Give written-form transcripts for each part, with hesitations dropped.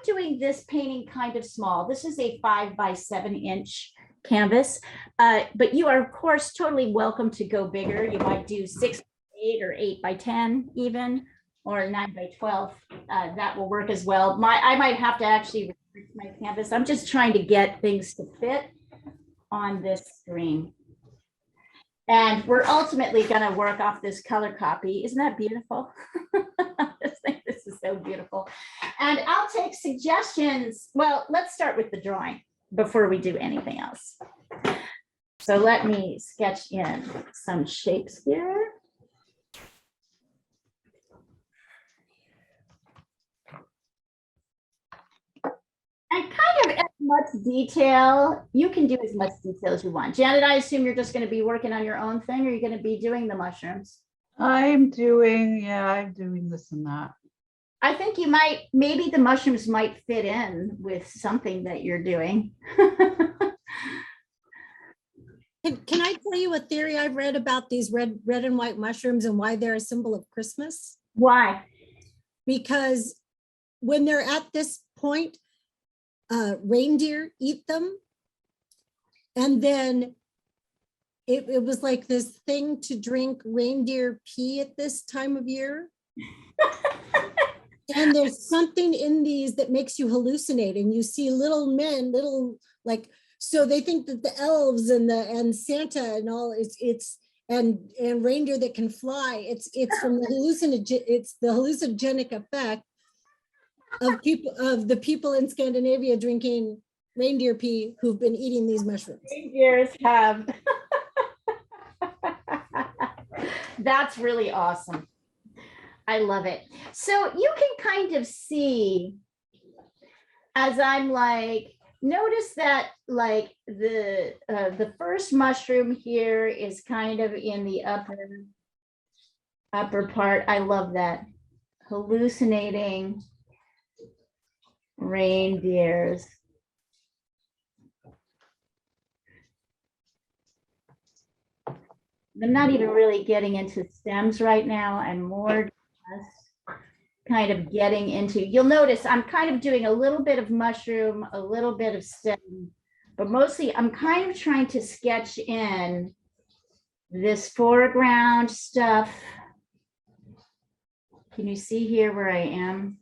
doing this painting kind of small. This is a 5 by 7 inch canvas, but you are of course totally welcome to go bigger. You might do 6 by 8 or 8 by 10 even, or 9 by 12. That will work as well. I might have to actually restrict my canvas. I'm just trying to get things to fit on this screen. And we're ultimately going to work off this color copy. Isn't that beautiful? I just think this is so beautiful. And I'll take suggestions. Well, let's start with the drawing before we do anything else. So let me sketch in some shapes here. And kind of as much detail, you can do as much detail as you want. Janet, I assume you're just going to be working on your own thing, or you're going to be doing the mushrooms? I'm doing this and that. I think you might, maybe the mushrooms might fit in with something that you're doing. Can I tell you a theory I've read about these red and white mushrooms and why they're a symbol of Christmas? Why? Because when they're at this point, reindeer eat them. And then it was like this thing to drink reindeer pee at this time of year. And there's something in these that makes you hallucinate, and you see little men, like, so they think that the elves and Santa and all and reindeer that can fly. It's from the hallucinogenic effect of the people in Scandinavia drinking reindeer pee who've been eating these mushrooms. Reindeers have. That's really awesome. I love it. So you can kind of see as I'm like, notice that like the first mushroom here is kind of in the upper part. I love that. Hallucinating reindeers. I'm not even really getting into stems right now. I'm more just kind of getting into, you'll notice I'm kind of doing a little bit of mushroom, a little bit of stem, but mostly I'm kind of trying to sketch in this foreground stuff. Can you see here where I am?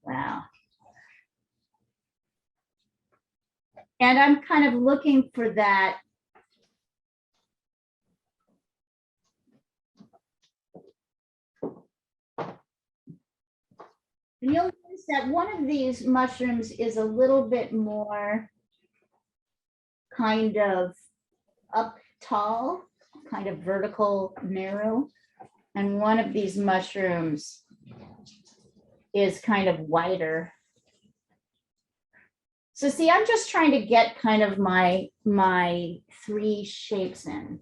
Wow. And I'm kind of looking for that. And you'll notice that one of these mushrooms is a little bit more kind of up tall, kind of vertical narrow. And one of these mushrooms is kind of wider. So see, I'm just trying to get kind of my three shapes in.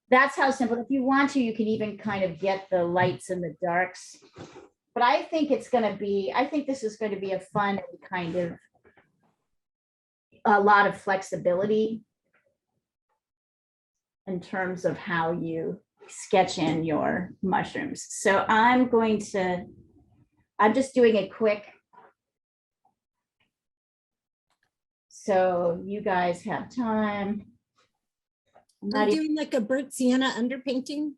That's how simple. If you want to, you can even kind of get the lights and the darks. But I think it's going to be, I think this is going to be a fun kind of, a lot of flexibility in terms of how you sketch in your mushrooms. So I'm just doing a quick, so you guys have time. I'm doing like a burnt sienna underpainting.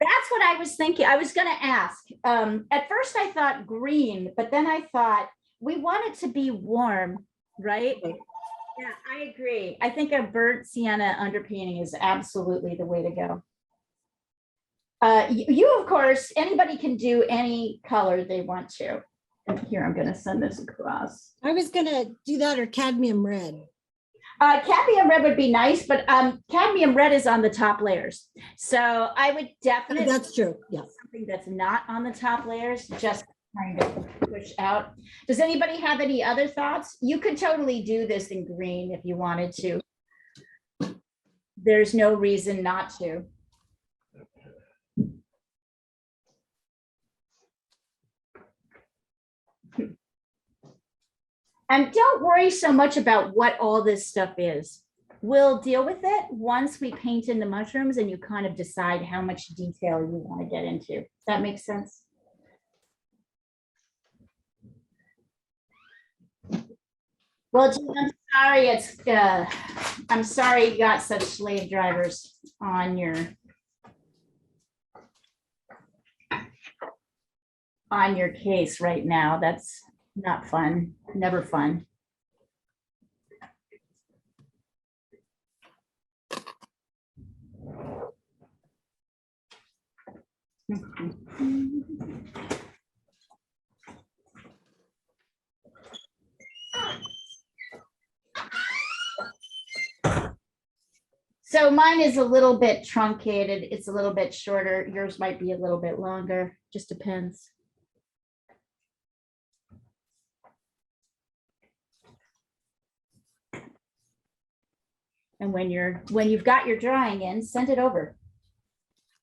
That's what I was thinking. I was going to ask. At first I thought green, but then I thought we want it to be warm, right? Okay. Yeah, I agree. I think a burnt sienna underpainting is absolutely the way to go. You, of course, anybody can do any color they want to. And here, I'm going to send this across. I was going to do that, or cadmium red. Cadmium red would be nice, but cadmium red is on the top layers. So I would definitely. That's true. Yeah. Something that's not on the top layers, just kind of push out. Does anybody have any other thoughts? You could totally do this in green if you wanted to. There's no reason not to. And don't worry so much about what all this stuff is. we'll deal with it once we paint in the mushrooms and you kind of decide how much detail you want to get into. Does that make sense? Well, Jean, I'm sorry you got such slave drivers on your case right now. That's not fun, never fun. So mine is a little bit truncated. It's a little bit shorter. Yours might be a little bit longer, just depends. And when you've got your drawing in, send it over.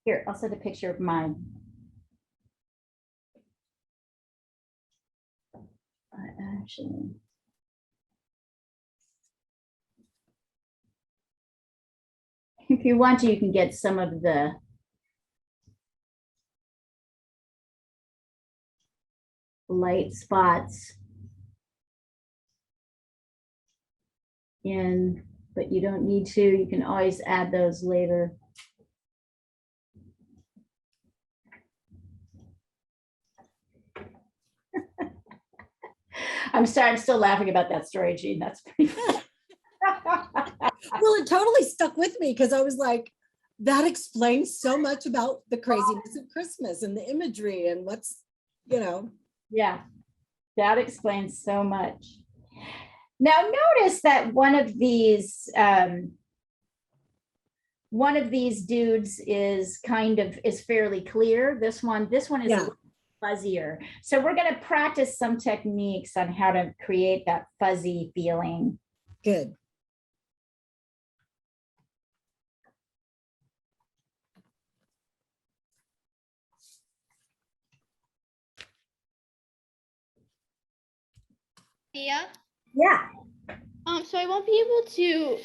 Here, I'll send a picture of mine. Actually, if you want to, you can get some of the light spots in, but you don't need to. You can always add those later. I'm still laughing about that story, Jean. That's pretty funny. Well, it totally stuck with me because I was like, that explains so much about the craziness of Christmas and the imagery and what's, you know. Yeah, that explains so much. Now notice that one of these dudes is fairly clear. This one is a little fuzzier. So we're going to practice some techniques on how to create that fuzzy feeling. Good. Yeah. Yeah. So I won't be able to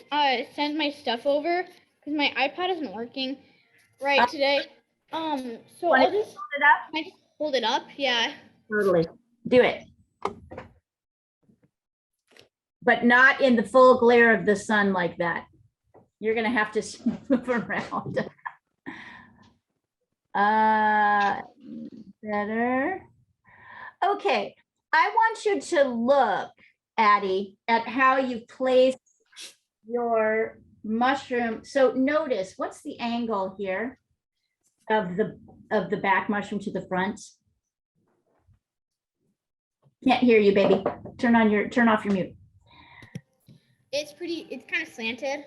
send my stuff over because my iPad isn't working right today. So I'll just can I just hold it up. Yeah. Totally. Do it. But not in the full glare of the sun like that. You're going to have to move around. Better. Okay. I want you to look, Addie, at how you place your mushroom. So notice, what's the angle here of the back mushroom to the front? Can't hear you, baby. Turn off your mute. It's kind of slanted.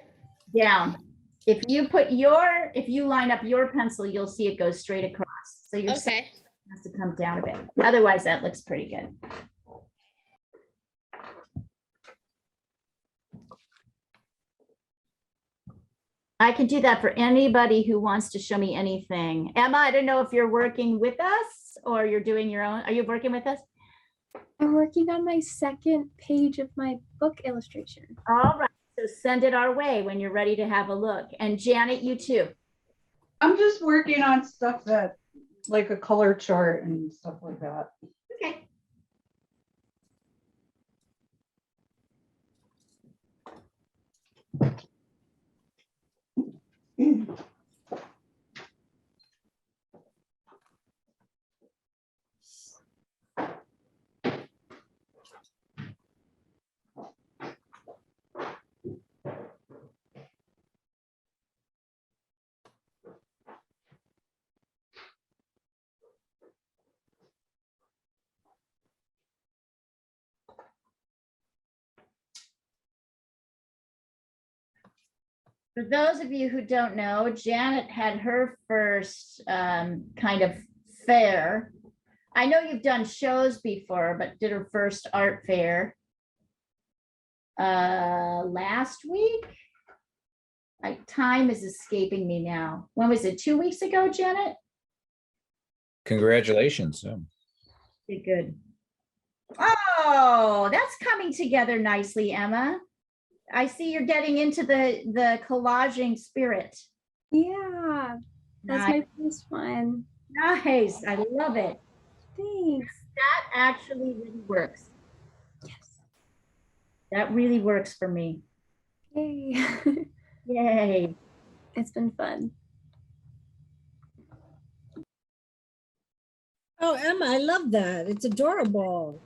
Down. If you line up your pencil, you'll see it goes straight across. So your Okay. has to come down a bit. Otherwise, that looks pretty good. I can do that for anybody who wants to show me anything. Emma, I don't know if you're working with us or you're doing your own. Are you working with us? I'm working on my second page of my book illustration. All right. So send it our way when you're ready to have a look. And Janet, you too. I'm just working on stuff that, like a color chart and stuff like that. Okay. For those of you who don't know, Janet had her first kind of fair. I know you've done shows before, but did her first art fair last week. Time is escaping me now. When was it? 2 weeks ago, Janet? Congratulations. Okay, good. Oh, that's coming together nicely, Emma. I see you're getting into the collaging spirit. Yeah, that's Nice. my first one. Nice. I love it. Thanks. That actually really works. Yes. That really works for me. Yay. Yay. It's been fun. Oh, Emma, I love that. It's adorable.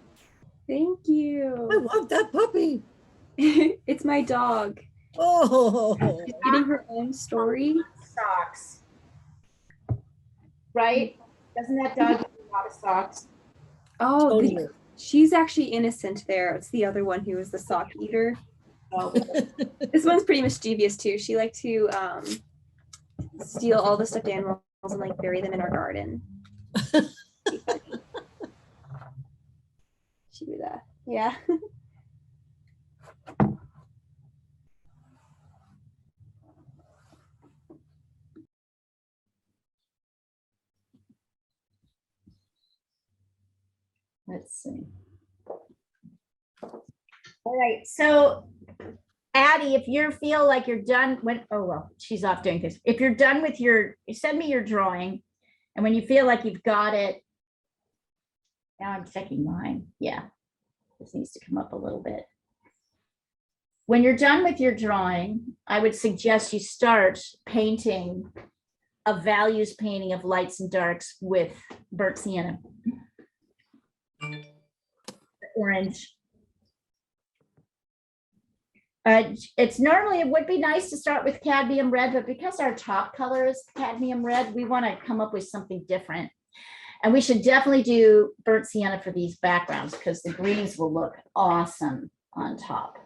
Thank I you. want that puppy. It's my dog. Oh, She's getting her own story. Socks. Right? Doesn't that dog eat a lot of socks? Oh, totally. she's actually innocent there. It's the other one who was the sock eater. Oh, This one's pretty mischievous too. She liked to steal all the stuffed animals and like bury them in our garden. She do that. Yeah. let's see. All right, so Addie, if you feel like you're done when, oh, well, she's off doing things. If you're done with send me your drawing. And when you feel like you've got it, now I'm checking mine. Yeah, this needs to come up a little bit. When you're done with your drawing, I would suggest you start painting a values painting of lights and darks with burnt sienna. Orange. It's normally, it would be nice to start with cadmium red, but because our top color is cadmium red, we want to come up with something different. And we should definitely do burnt sienna for these backgrounds because the greens will look awesome on top.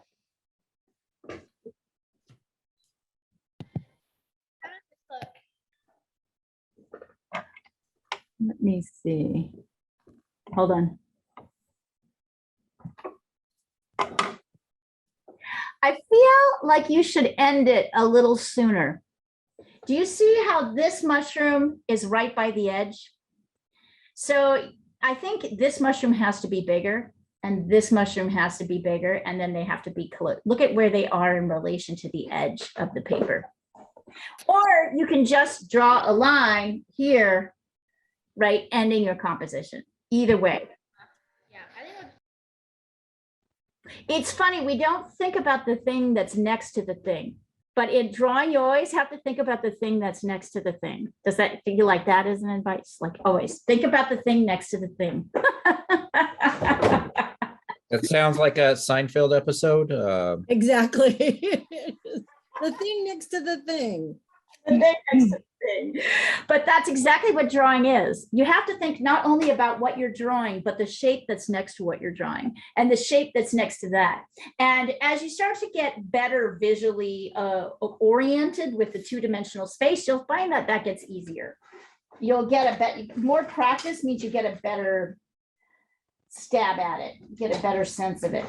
Let me see. Hold on. I feel like you should end it a little sooner. Do you see how this mushroom is right by the edge? So I think this mushroom has to be bigger and this mushroom has to be bigger, and then they have to be close. Look at where they are in relation to the edge of the paper. Or you can just draw a line here, right, ending your composition. Either way. Yeah, I think It's funny, we don't think about the thing that's next to the thing, but in drawing, you always have to think about the thing that's next to the thing. Does that feel like that as an advice? Like always think about the thing next to the thing. That sounds like a Seinfeld episode. Exactly. The thing next to the thing. The thing next to the thing. But that's exactly what drawing is. You have to think not only about what you're drawing, but the shape that's next to what you're drawing and the shape that's next to that. And as you start to get better visually oriented with the two-dimensional space, you'll find that that gets easier. You'll get a better, more practice means you get a better stab at it, get a better sense of it.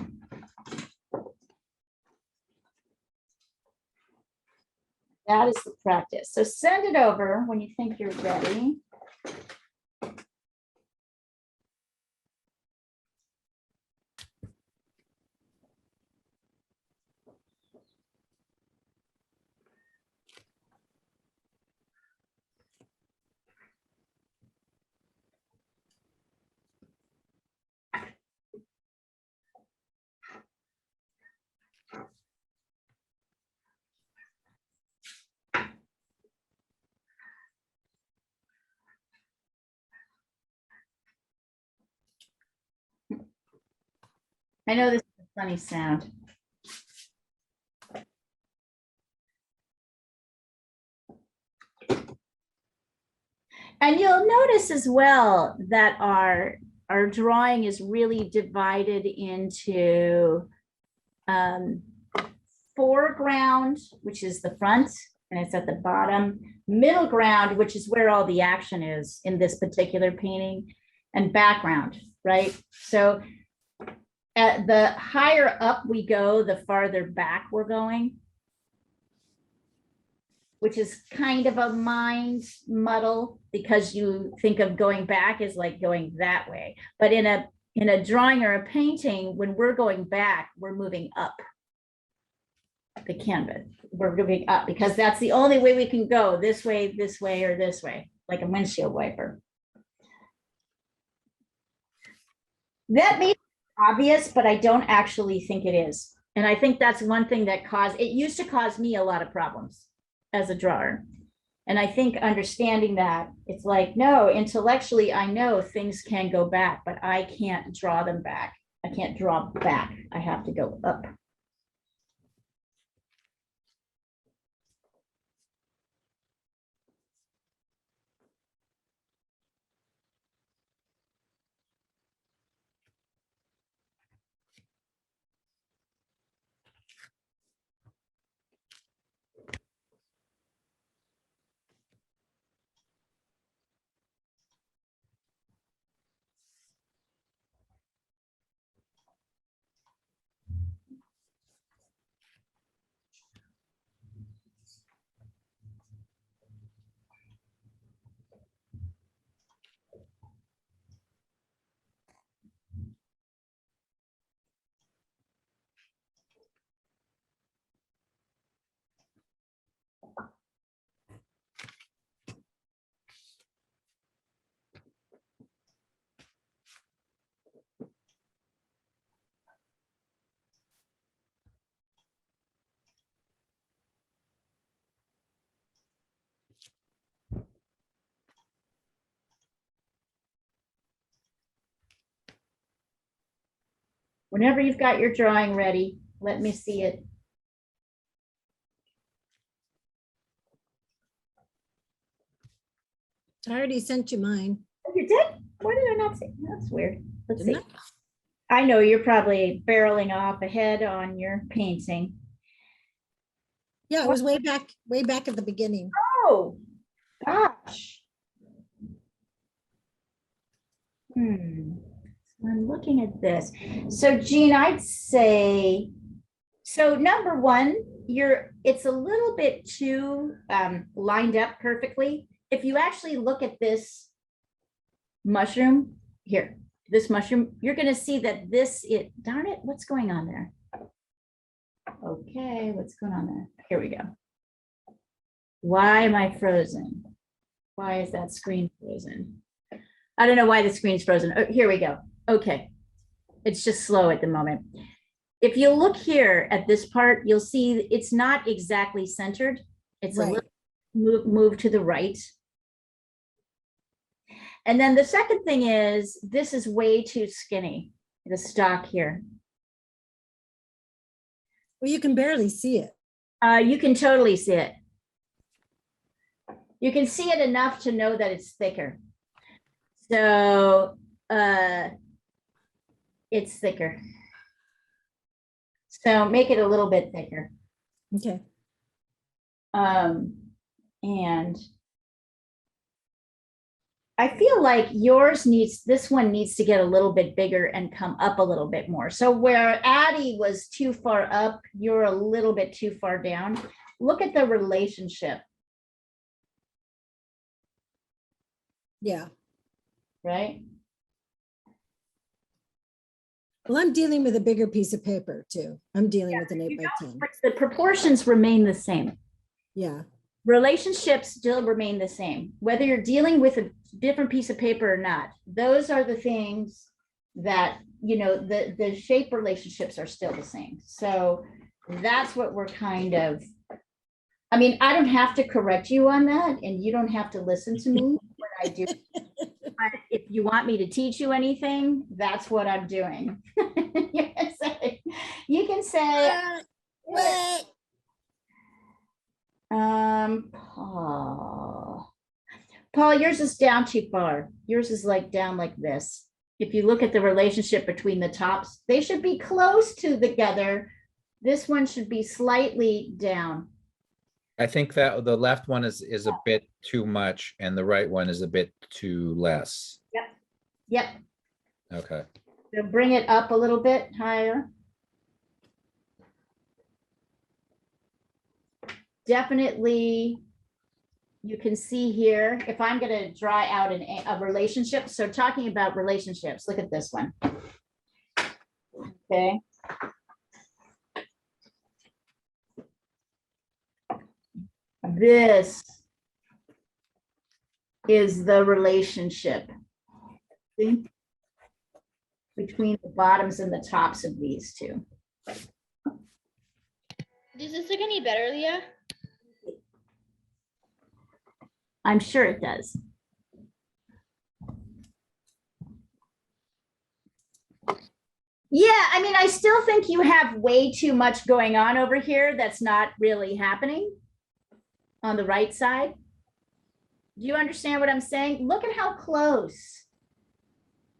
That is the practice. So send it over when you think you're ready. I know this is a funny sound. And you'll notice as well that our drawing is really divided into foreground, which is the front, and it's at the bottom, middle ground, which is where all the action is in this particular painting, and background, right? So at the higher up we go, the farther back we're going, which is kind of a mind muddle because you think of going back as like going that way. But in a drawing or a painting, when we're going back, we're moving up. the canvas. We're moving up because that's the only way we can go, this way, or this way, like a windshield wiper. That may be obvious, but I don't actually think it is. And I think that's one thing that it used to cause me a lot of problems as a drawer. And I think understanding that, it's like, no, intellectually, I know things can go back, but I can't draw them back. I can't draw back. I have to go up. Whenever you've got your drawing ready, let me see it. I already sent you mine. Oh, you did? Why did I not see? That's weird. Let's see. Didn't I know you're probably barreling off ahead on your painting. Yeah, it was way back at the beginning. Oh, gosh. So I'm looking at this. So Jean, I'd say, so number one, it's a little bit too lined up perfectly. If you actually look at this mushroom here, this mushroom, you're going to see that darn it, what's going on there? Okay, what's going on there? Here we go. Why am I frozen? Why is that screen frozen? I don't know why the screen's frozen. Oh, here we go. Okay. It's just slow at the moment. If you look here at this part, you'll see it's not exactly centered. It's Right. a little move to the right. And then the second thing is, this is way too skinny, the stock here. Well, you can barely see it. You can totally see it. You can see it enough to know that it's thicker. So it's thicker. So make it a little bit thicker. Okay. And I feel like this one needs to get a little bit bigger and come up a little bit more. So where Addie was too far up, you're a little bit too far down. Look at the relationship. Yeah. Right? Well, I'm dealing with a bigger piece of paper too. I'm dealing with an 8x10. The proportions remain the same. Yeah. Relationships still remain the same, whether you're dealing with a different piece of paper or not. Those are the things that, the shape relationships are still the same. So that's what we're kind of, I don't have to correct you on that, and you don't have to listen to me when I do. But if you want me to teach you anything, that's what I'm doing. You can say, Paul, yours is down too far. Yours is like down like this. If you look at the relationship between the tops, they should be close to together. This one should be slightly down. I think that the left one is a bit too much and the right one is a bit too less. Yep. Okay. So bring it up a little bit higher. Definitely, you can see here, if I'm going to draw out a relationship. So talking about relationships, look at this one. Okay. This is the relationship. See? Between the bottoms and the tops of these two. Does this look any better, Leah? I'm sure it does. Yeah, I mean, I still think you have way too much going on over here that's not really happening on the right side. Do you understand what I'm saying? Look at how close.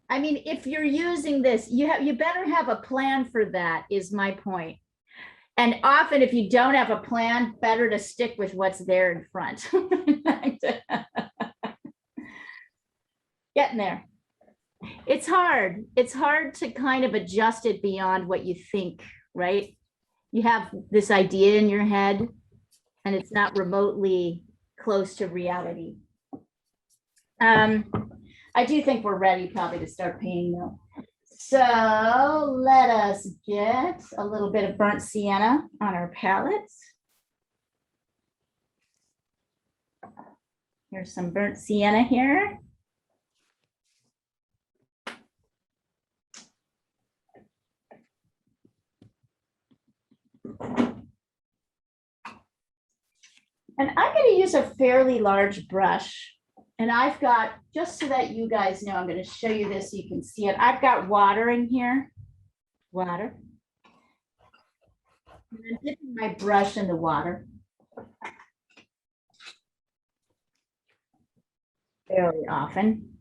I mean, if you're using this, you better have a plan for that, is my point. And often if you don't have a plan, better to stick with what's there in front. Getting there. It's hard. It's hard to kind of adjust it beyond what you think, right? You have this idea in your head and it's not remotely close to reality. I do think we're ready probably to start painting though. So let us get a little bit of burnt sienna on our palettes. Here's some burnt sienna here. And I'm going to use a fairly large brush. And I've got, just so that you guys know, I'm going to show you this so you can see it. I've got water in here. Water. And I'm dipping my brush in the water. Fairly often.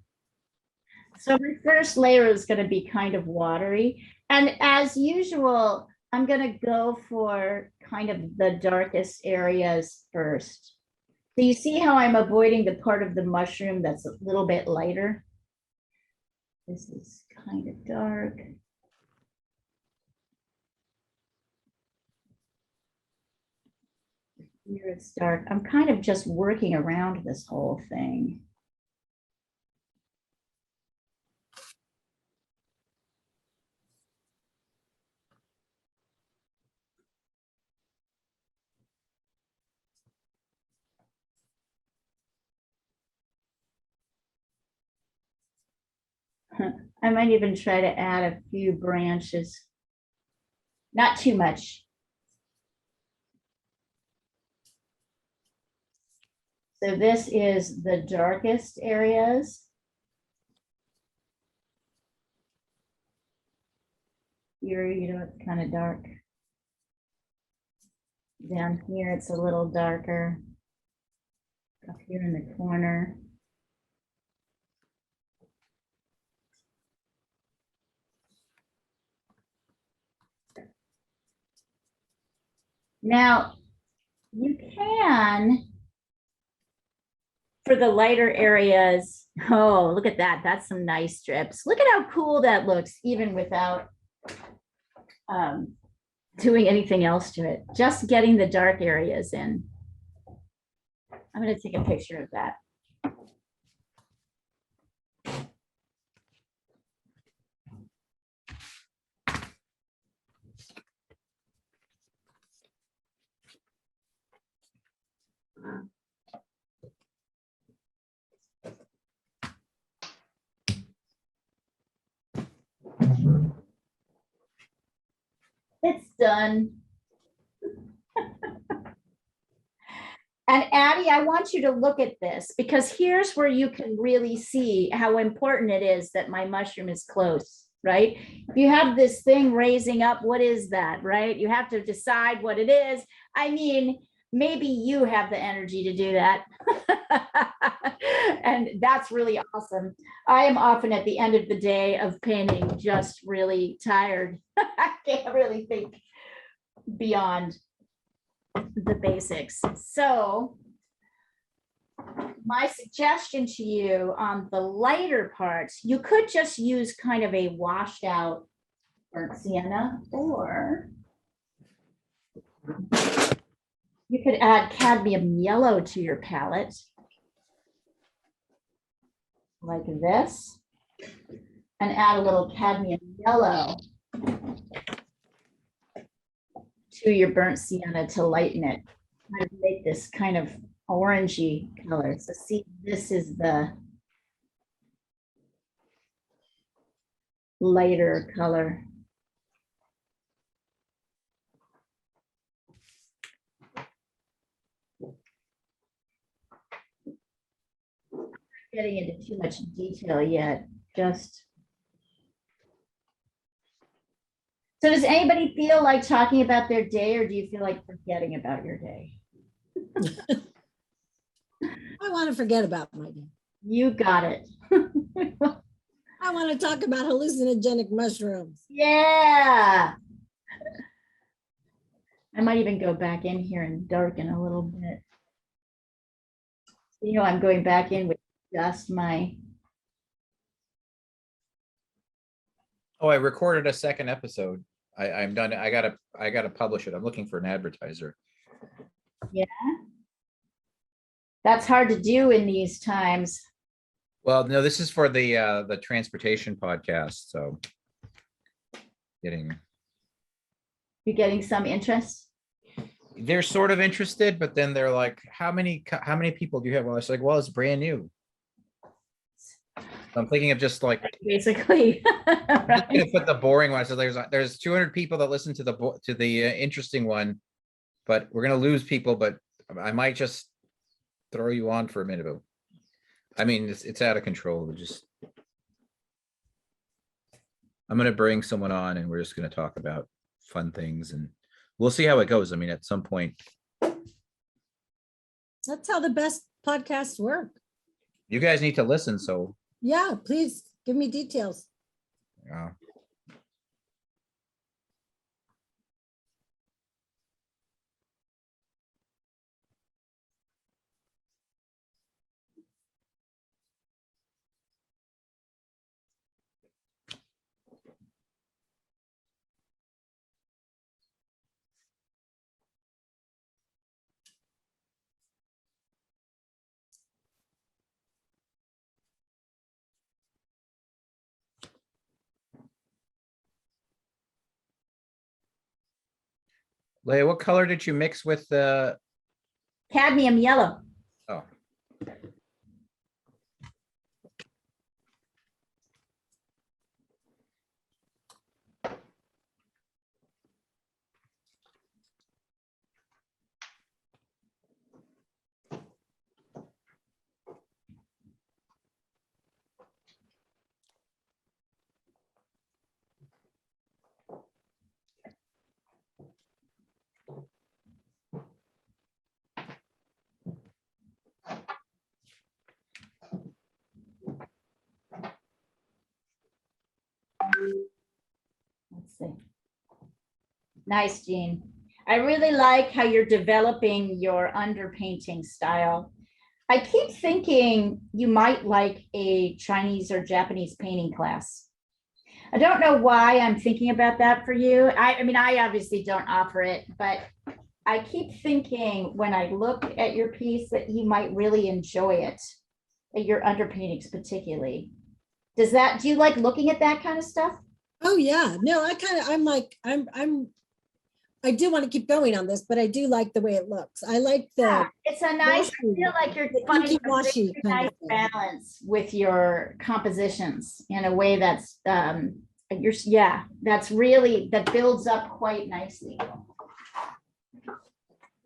So my first layer is going to be kind of watery. And as usual, I'm going to go for kind of the darkest areas first. So you see how I'm avoiding the part of the mushroom that's a little bit lighter? This is kind of dark. Here it's dark. I'm kind of just working around this whole thing. I might even try to add a few branches. Not too much. So this is the darkest areas. Here, you know, it's kind of dark. Down here, it's a little darker. Up here in the corner. Now, you can, for the lighter areas, oh, look at that. That's some nice strips. Look at how cool that looks, even without doing anything else to it. Just getting the dark areas in. I'm going to take a picture of that. It's done. And Addie, I want you to look at this because here's where you can really see how important it is that my mushroom is close, right? You have this thing raising up. What is that, right? You have to decide what it is. I mean, maybe you have the energy to do that. And that's really awesome. I am often at the end of the day of painting just really tired. I can't really think beyond the basics. So my suggestion to you on the lighter parts, you could just use kind of a washed out burnt sienna, or you could add cadmium yellow to your palette like this and add a little cadmium yellow to your burnt sienna to lighten it. try to make this kind of orangey color. So see, this is the lighter color. Getting into too much detail yet, just. So does anybody feel like talking about their day, or do you feel like forgetting about your day? I want to forget about my day. You got it. I want to talk about hallucinogenic mushrooms. Yeah. I might even go back in here and darken a little bit. You know, I'm going back in with just my. Oh, I recorded a second episode. I'm done. I gotta publish it. I'm looking for an advertiser. Yeah. That's hard to do in these times. Well, no, this is for the transportation podcast. So You're getting some interest. they're sort of interested, but then they're like, how many people do you have? Well, it's like, well, it's brand new. I'm thinking of just like Basically. I'm just gonna Right. put the boring one. So there's 200 people that listen to the interesting one, but we're gonna lose people. But I might just throw you on for a minute. But I mean, it's out of control. I'm gonna bring someone on, and we're just gonna talk about fun things, and we'll see how it goes. I mean, at some point, That's how the best podcasts work. you guys need to listen. So Yeah, please give me details. uh, Leah, what color did you mix with the? Cadmium yellow. Oh, Let's see. Nice, Jean. I really like how you're developing your underpainting style. I keep thinking you might like a Chinese or Japanese painting class. I don't know why I'm thinking about that for you. I mean, I obviously don't offer it, but I keep thinking when I look at your piece that you might really enjoy it, your underpaintings particularly. Do you like looking at that kind of stuff? Oh, yeah. No, I do want to keep going on this, but I do like the way it looks. I like the, It's a nice, I washi, feel like you're the finding inky a washi really kind nice of thing. balance with your compositions in a way that's that's really, that builds up quite nicely.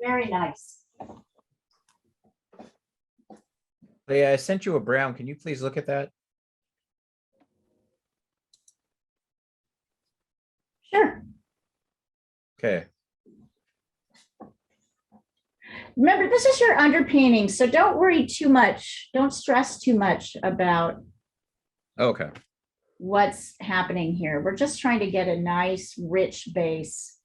Very nice. Leah, I sent you a brown. Can you please look at that? Sure. Okay. Remember, this is your underpainting, so don't worry too much. Don't stress too much about Okay. what's happening here. We're just trying to get a nice, rich base.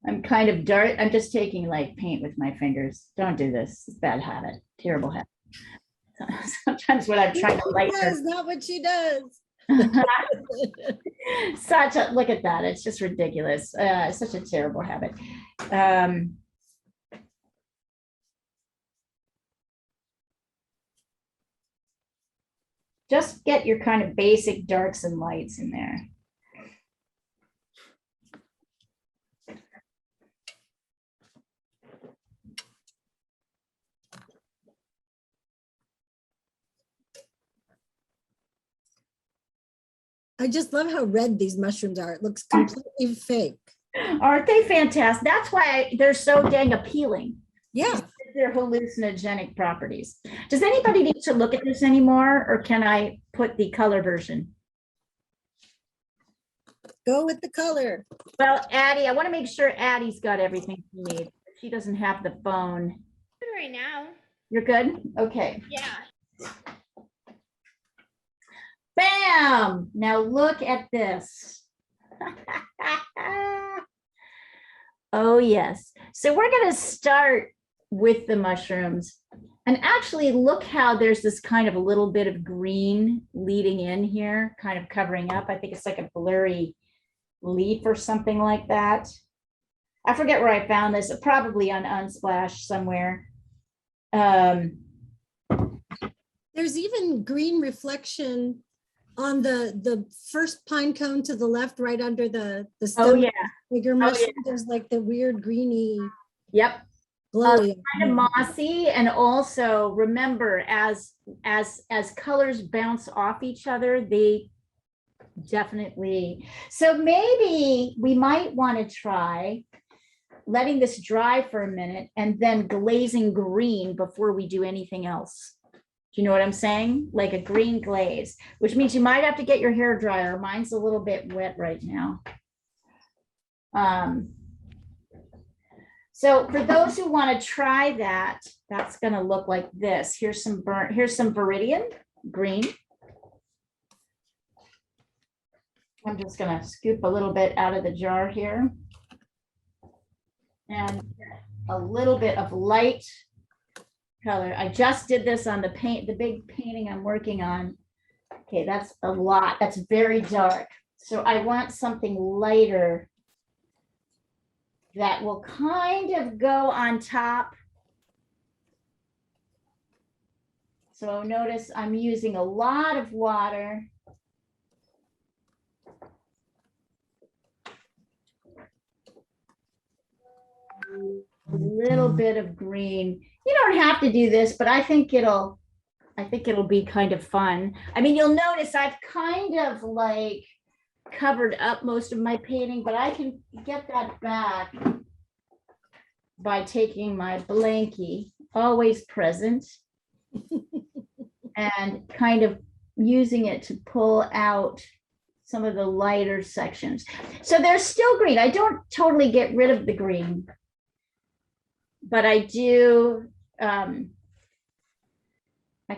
I'm kind of dark. I'm just taking like paint with my fingers. Don't do this. It's a bad habit. Terrible habit. Sometimes when I'm trying to lighten That's not what she does. such a look at that. It's just ridiculous. Such a terrible habit. just get your kind of basic darks and lights in there. I just love how red these mushrooms are. It looks completely fake. Aren't they fantastic? That's why they're so dang appealing. Yeah. Their hallucinogenic properties. Does anybody need to look at this anymore, or can I put the color version? Go with the color. Well, Addie, I want to make sure Addie's got everything she needs. She doesn't have the phone. Good right now. You're good? Okay. Yeah. Bam! Now look at this. Oh, yes. So we're going to start with the mushrooms. And actually, look how there's this kind of a little bit of green leading in here, kind of covering up. I think it's like a blurry leaf or something like that. I forget where I found this, probably on Unsplash somewhere. There's even green reflection on the first pine cone to the left, right under the stem. Oh, yeah. Bigger Oh, mushroom. yeah. There's like the weird greeny Yep. glowy. Kind of mossy, and also remember, as colors bounce off each other, they definitely. So maybe we might want to try letting this dry for a minute and then glazing green before we do anything else. Do you know what I'm saying? Like a green glaze, which means you might have to get your hair dryer. Mine's a little bit wet right now. So for those who want to try that, that's going to look like this. Here's some Viridian green. I'm just going to scoop a little bit out of the jar here. And a little bit of light color. I just did this on the big painting I'm working on. Okay, that's a lot. That's very dark. So I want something lighter that will kind of go on top. So notice I'm using a lot of water. A little bit of green. You don't have to do this, but I think it'll be kind of fun. I mean, you'll notice I've kind of like covered up most of my painting, but I can get that back by taking my blankie, always present, and kind of using it to pull out some of the lighter sections. So there's still green. I don't totally get rid of the green, but I do, I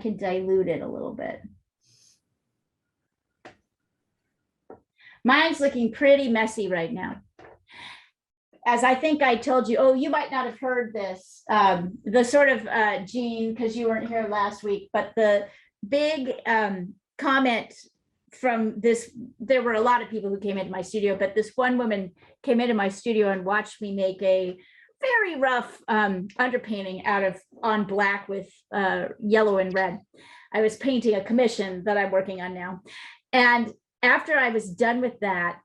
can dilute it a little bit. Mine's looking pretty messy right now. As I think I told you, oh, you might not have heard this, the sort of, Jean, because you weren't here last week, but the big comment from this, there were a lot of people who came into my studio, but this one woman came into my studio and watched me make a very rough underpainting out of on black with yellow and red. I was painting a commission that I'm working on now. And after I was done with that,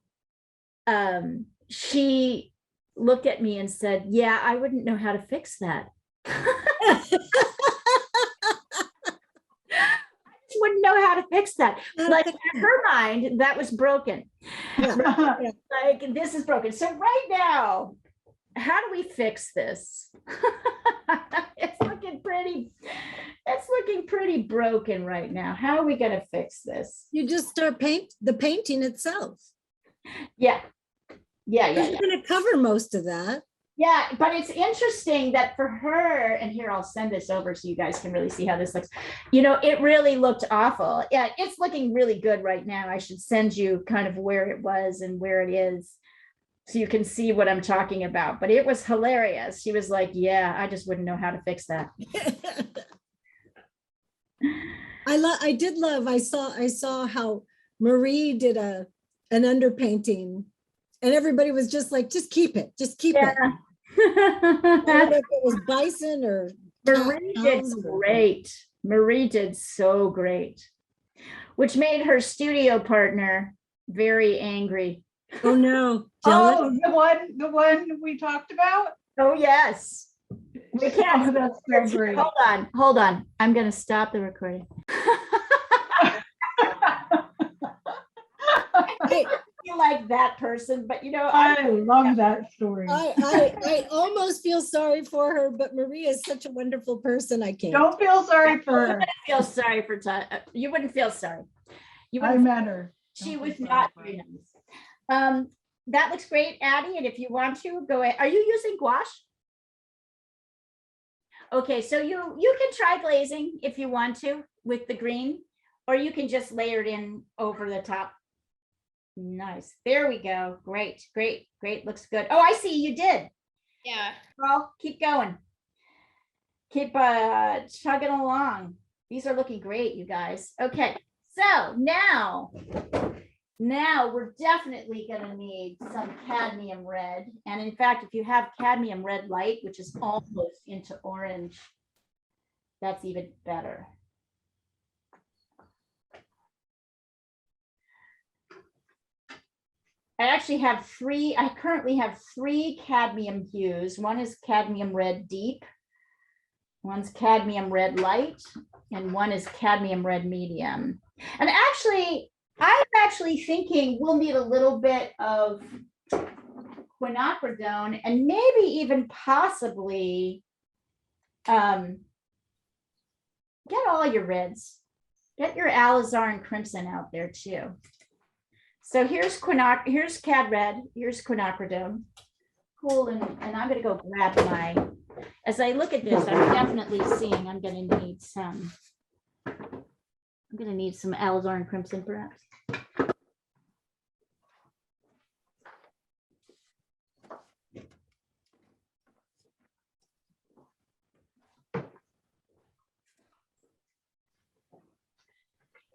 she looked at me and said, yeah, I wouldn't know how to fix that. Wouldn't know how to fix that. Like in her mind, that was broken. Like this is broken. So right now, how do we fix this? It's looking pretty broken right now. How are we going to fix this? You just start the painting itself. Yeah. It's going to cover most of that. Yeah, but it's interesting that for her, and here I'll send this over so you guys can really see how this looks. You know, it really looked awful. Yeah, it's looking really good right now. I should send you kind of where it was and where it is so you can see what I'm talking about. But it was hilarious. She was like, yeah, I just wouldn't know how to fix that. I saw how Marie did an underpainting and everybody was just like, just keep it. I don't know if it was bison or Marie did great. Marie did so great. which made her studio partner very angry. Oh, no. Jealous? Oh, the one we talked about? Oh, yes. We can't. Oh, that's so great. Hold on. I'm going to stop the recording. I, You like that person, but you know, I love that story. I almost feel sorry for her, but Maria is such a wonderful person. I can't. Don't feel sorry for her. feel sorry for you wouldn't feel sorry. You I wouldn't. met her. She Don't was feel not sorry very nice. That looks great, Addie. And if you want to go ahead, are you using gouache? Okay, so you can try glazing if you want to with the green, or you can just layer it in over the top. Nice. There we go. Great, great, great. Looks good. Oh, I see you did. Yeah. Well, keep going. Keep chugging along. These are looking great, you guys. Okay, so now we're definitely going to need some cadmium red. And in fact, if you have cadmium red light, which is almost into orange, that's even better. I currently have three cadmium hues. One is cadmium red deep, one's cadmium red light, and one is cadmium red medium. And actually, I'm actually thinking we'll need a little bit of quinacridone and maybe even possibly get all your reds. Get your alizarin crimson out there too. So here's cad red, here's quinacridone. Cool, and I'm gonna go grab as I look at this, I'm definitely seeing I'm gonna need some alizarin crimson perhaps.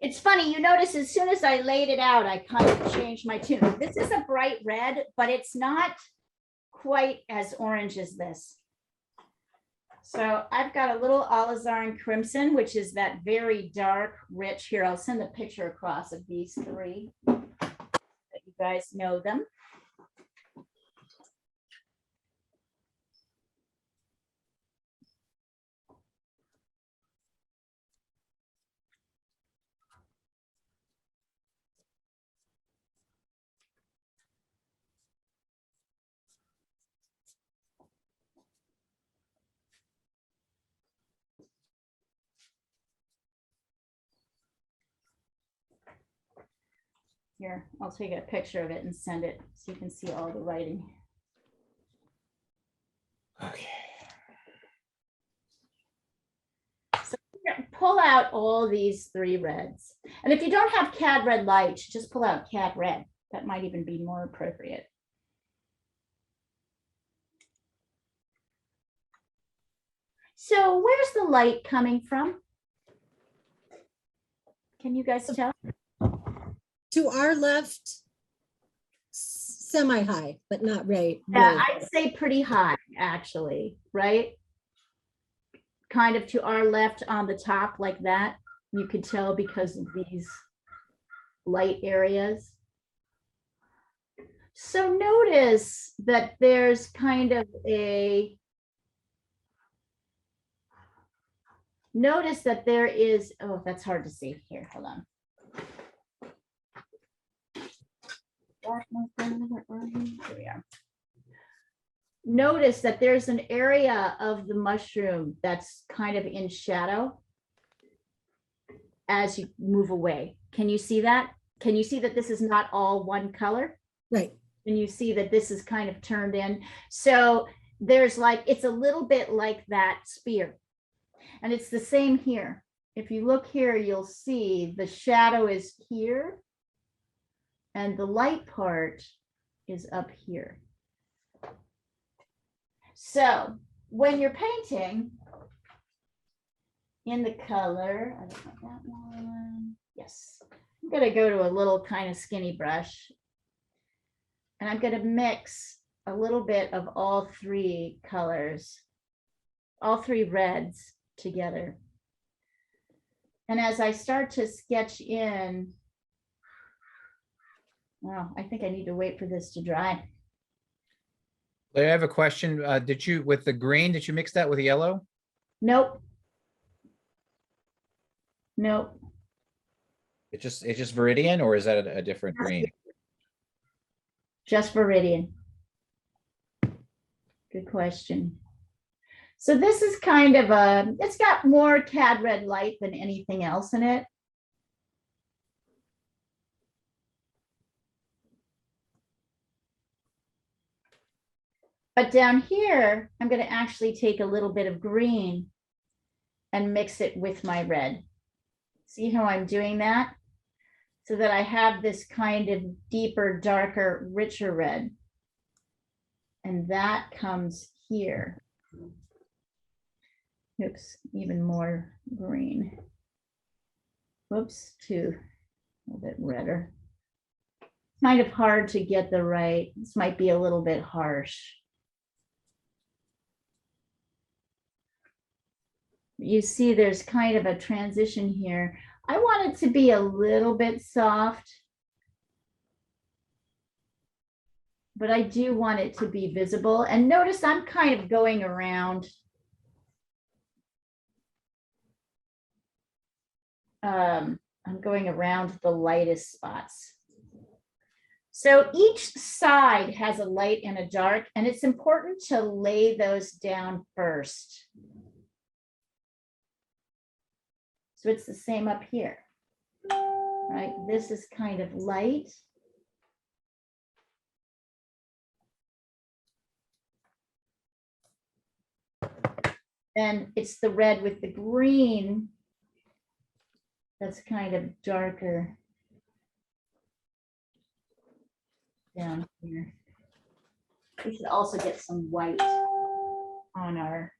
It's funny, you notice as soon as I laid it out, I kind of changed my tune. This is a bright red, but it's not quite as orange as this. So I've got a little alizarin crimson, which is that very dark, rich. Here, I'll send a picture across of these three, that you guys know them. Here, I'll take a picture of it and send it so you can see all the writing. Okay. So pull out all these three reds. And if you don't have cad red light, just pull out cad red. That might even be more appropriate. So where's the light coming from? Can you guys tell? To our left, semi-high, but not right. Yeah, I'd say pretty high, actually, right? Kind of to our left on the top like that. You could tell because of these light areas. So notice that there's kind of notice that there is, oh, that's hard to see here. Hold on. Here we are. Notice that there's an area of the mushroom that's kind of in shadow as you move away. Can you see that? Can you see that this is not all one color? Right. And you see that this is kind of turned in. So there's like, it's a little bit like that spear. And it's the same here. If you look here, you'll see the shadow is here. And the light part is up here. So when you're painting in the color, I don't want that one. Yes, I'm going to go to a little kind of skinny brush. And I'm going to mix a little bit of all three colors, all three reds together. And as I start to sketch in, well, I think I need to wait for this to dry. I have a question. Did you, with the green, did you mix that with yellow? Nope. Nope. It's just Viridian, or is that a different green? Just Viridian. Good question. So this is kind of it's got more cad red light than anything else in it. But down here, I'm going to actually take a little bit of green and mix it with my red. See how I'm doing that? So that I have this kind of deeper, darker, richer red. And that comes here. Oops, even more green. Whoops, too, a little bit redder. Kind of hard to get the right, this might be a little bit harsh. You see there's kind of a transition here. I want it to be a little bit soft, but I do want it to be visible. And notice I'm kind of going around. I'm going around the lightest spots. So each side has a light and a dark, and it's important to lay those down first. So it's the same up here, right? This is kind of light. And it's the red with the green that's kind of darker down here. We should also get some white on our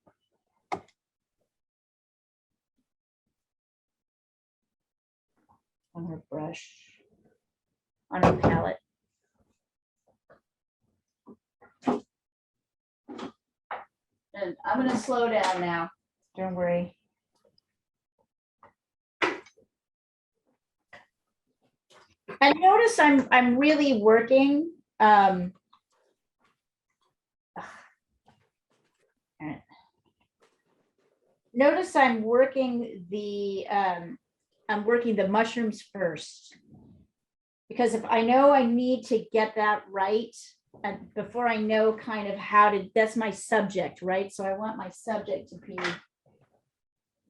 brush, on our palette. And I'm going to slow down now. Don't worry. And notice I'm really working. Notice I'm working the mushrooms first, because if I know I need to get that right, and before I know kind of how to, that's my subject, right? So I want my subject to be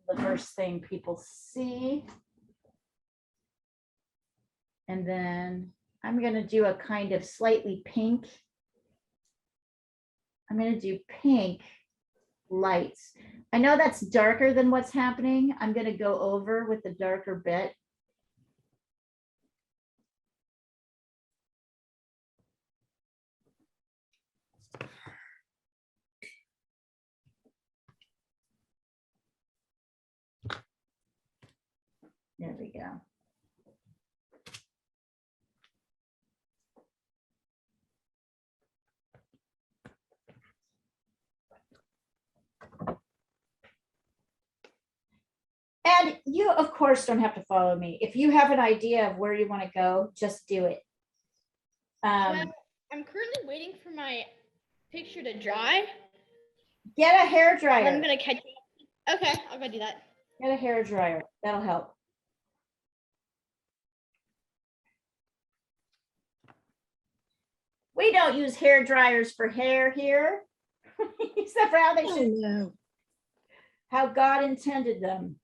the first thing people see. And then I'm going to do a kind of slightly pink. I'm going to do pink lights. I know that's darker than what's happening. I'm going to go over with the darker bit. There we go. And you, of course, don't have to follow me. If you have an idea of where you want to go, just do it. Well, I'm currently waiting for my picture to dry. Get a hair dryer. I'm gonna catch you. Okay, I'll go do that. Get a hair dryer. That'll help. We don't use hair dryers for hair here, except for how they Oh, should, no. how God intended them.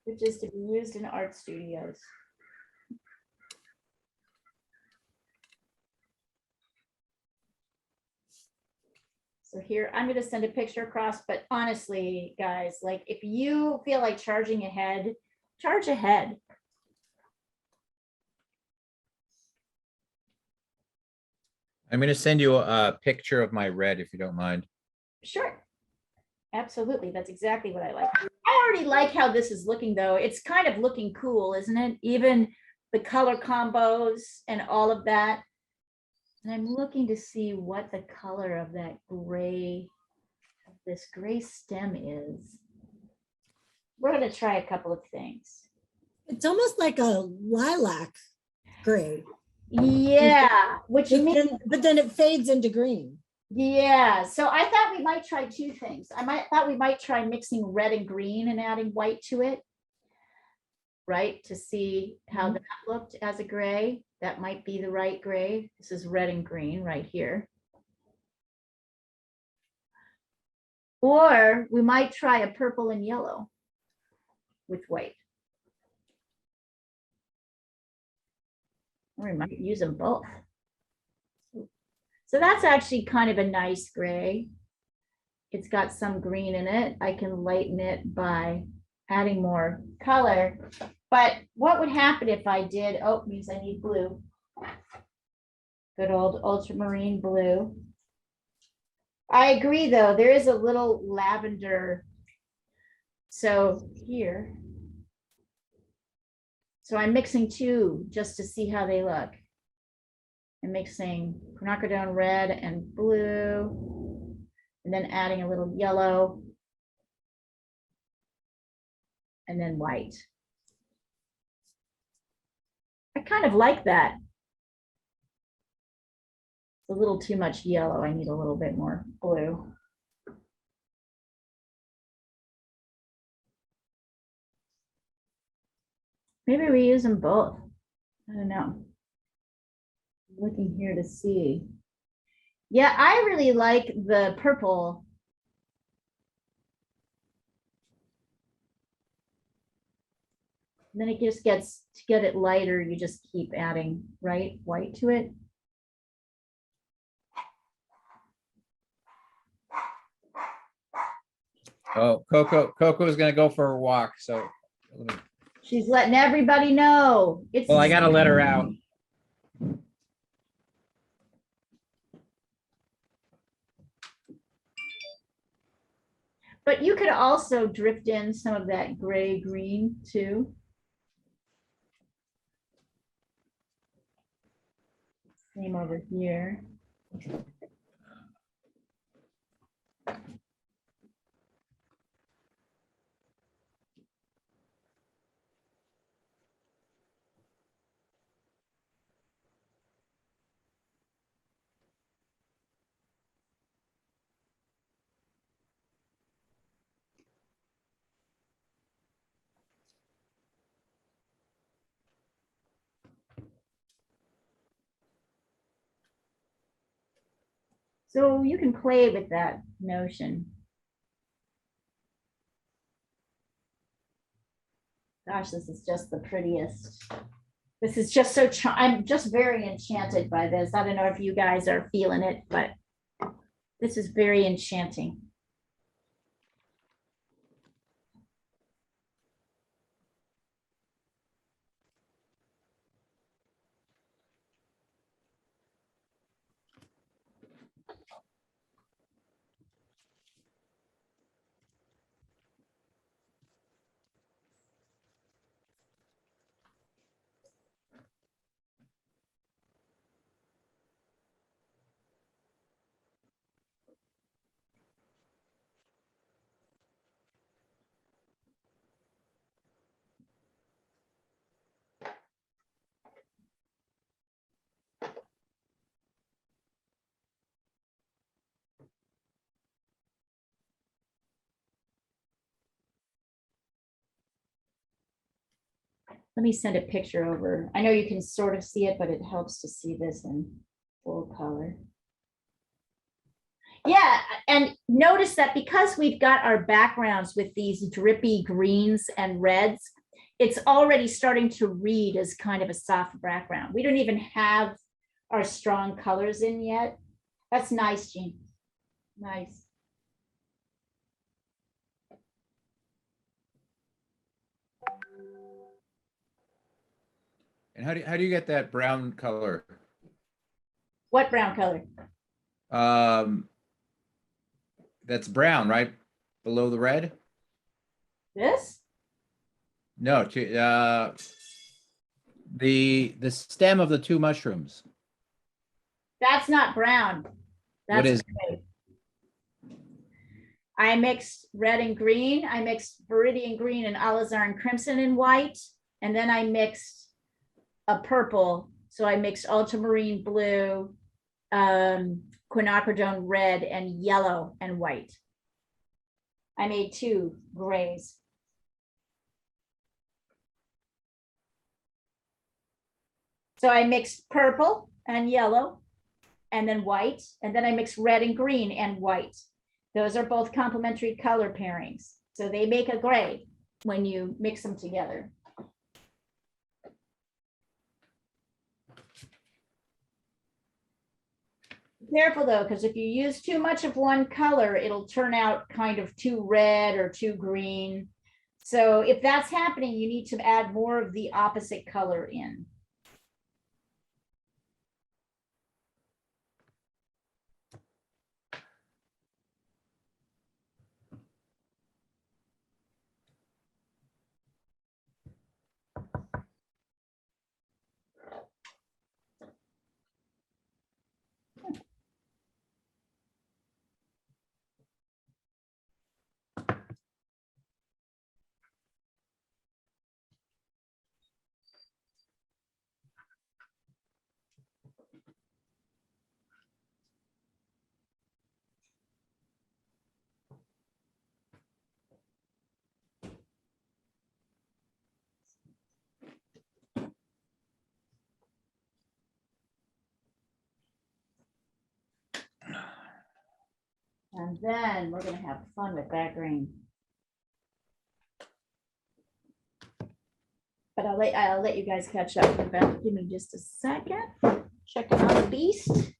Which is to be used in art studios. So here, I'm going to send a picture across, but honestly, guys, like if you feel like charging ahead, charge ahead. I'm going to send you a picture of my red, if you don't mind. Sure. Absolutely. That's exactly what I like. I already like how this is looking though. It's kind of looking cool, isn't it? Even the color combos and all of that. And I'm looking to see what the color of that gray, this gray stem is. We're going to try a couple of things. It's almost like a lilac gray, Yeah, which means, but then it fades into green. yeah. So I thought we might try two things. Thought we might try mixing red and green and adding white to it. Right, to see how that looked as a gray. That might be the right gray. This is red and green right here. Or we might try a purple and yellow with white. Or we might use them both. So that's actually kind of a nice gray. It's got some green in it. I can lighten it by adding more color. But what would happen if I did, oh, it means I need blue. Good old ultramarine blue. I agree though, there is a little lavender. So here. So I'm mixing two just to see how they look. I'm mixing quinacridone red and blue, and then adding a little yellow, and then white. I kind of like that. It's a little too much yellow. I need a little bit more blue. Maybe we use them both. I don't know. I'm looking here to see. Yeah, I really like the purple. And then it just gets, to get it lighter, you just keep adding, right, white to it. Oh, Coco is gonna go for a walk, so. She's letting everybody know. It's Well, I gotta let her out. But you could also drift in some of that gray green too. Same over here. So you can play with that notion. Gosh, this is just the prettiest. This is just so, I'm just very enchanted by this. I don't know if you guys are feeling it, but this is very enchanting. Let me send a picture over. I know you can sort of see it, but it helps to see this in full color. Yeah, and notice that because we've got our backgrounds with these drippy greens and reds, it's already starting to read as kind of a soft background. We don't even have our strong colors in yet. That's nice, Jean. Nice. And how do you get that brown color? What brown color? That's brown, right? below the red? This? No, to, the stem of the two mushrooms. That's not brown. What That's is, gray. I mixed red and green. I mixed viridian green and alizarin crimson and white. And then I mixed a purple. So I mixed ultramarine blue, quinacridone red, and yellow and white. I made 2 grays. So I mixed purple and yellow and then white, and then I mixed red and green and white. Those are both complementary color pairings. So they make a gray when you mix them together. Careful though, because if you use too much of one color, it'll turn out kind of too red or too green. So if that's happening, you need to add more of the opposite color in. And then we're gonna have fun with that green. But I'll let you guys catch up with that. Give me just a second. Checking on the beast.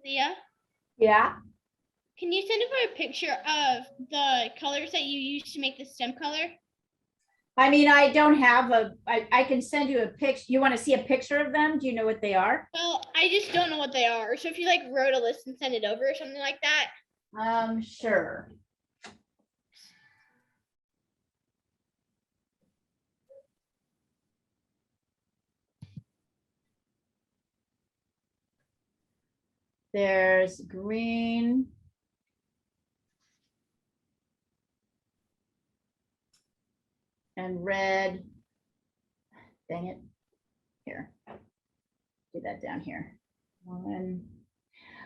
Leah, Yeah. can you send over a picture of the colors that you used to make the stem color? I mean, I don't have I can send you a picture. You want to see a picture of them? Do you know what they are? Well, I just don't know what they are. So if you like wrote a list and send it over or something like that. Sure. There's green. And red. Dang it. Here. Do that down here. One.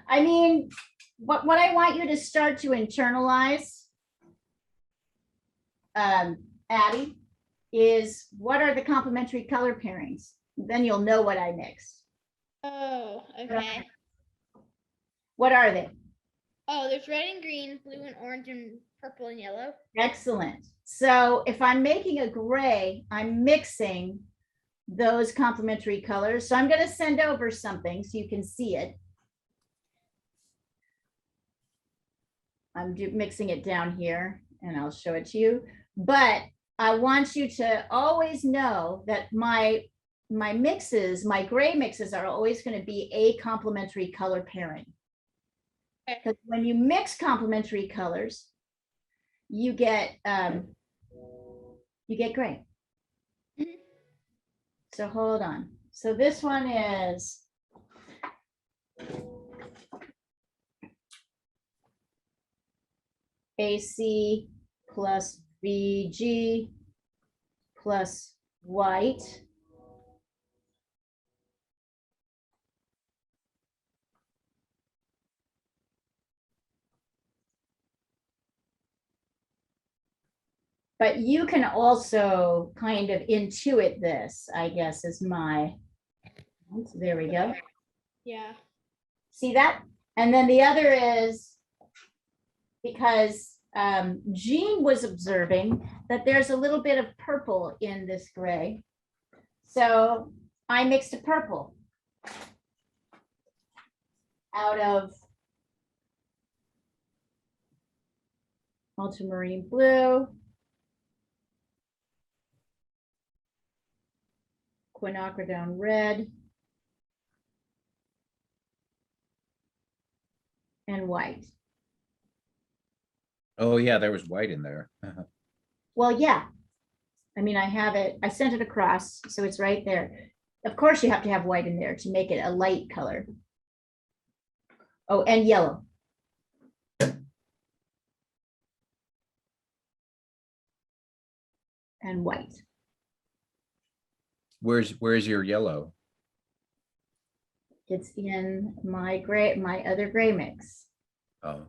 I mean, what I want you to start to internalize, Abby, is what are the complementary color pairings? Then you'll know what I mixed. Oh, okay. What are they? Oh, there's red and green, blue and orange, and purple and yellow. Excellent. So if I'm making a gray, I'm mixing those complementary colors. So I'm going to send over something so you can see it. I'm mixing it down here and I'll show it to you. But I want you to always know that my mixes, my gray mixes are always going to be a complementary color pairing. Okay. Because when you mix complementary colors, you get gray. Mhm. So hold on. So this one is AC plus VG plus white. But you can also kind of intuit this, I guess, is my, there we go. Yeah. See that? And then the other is because Jean was observing that there's a little bit of purple in this gray. So I mixed a purple out of ultramarine blue, quinacridone red, and white. Oh, yeah, there was white in there. Well, yeah. I mean, I have it, I sent it across, so it's right there. Of course, you have to have white in there to make it a light color. Oh, and yellow. And white. Where's your yellow? It's in my gray, my other gray mix. Oh, okay.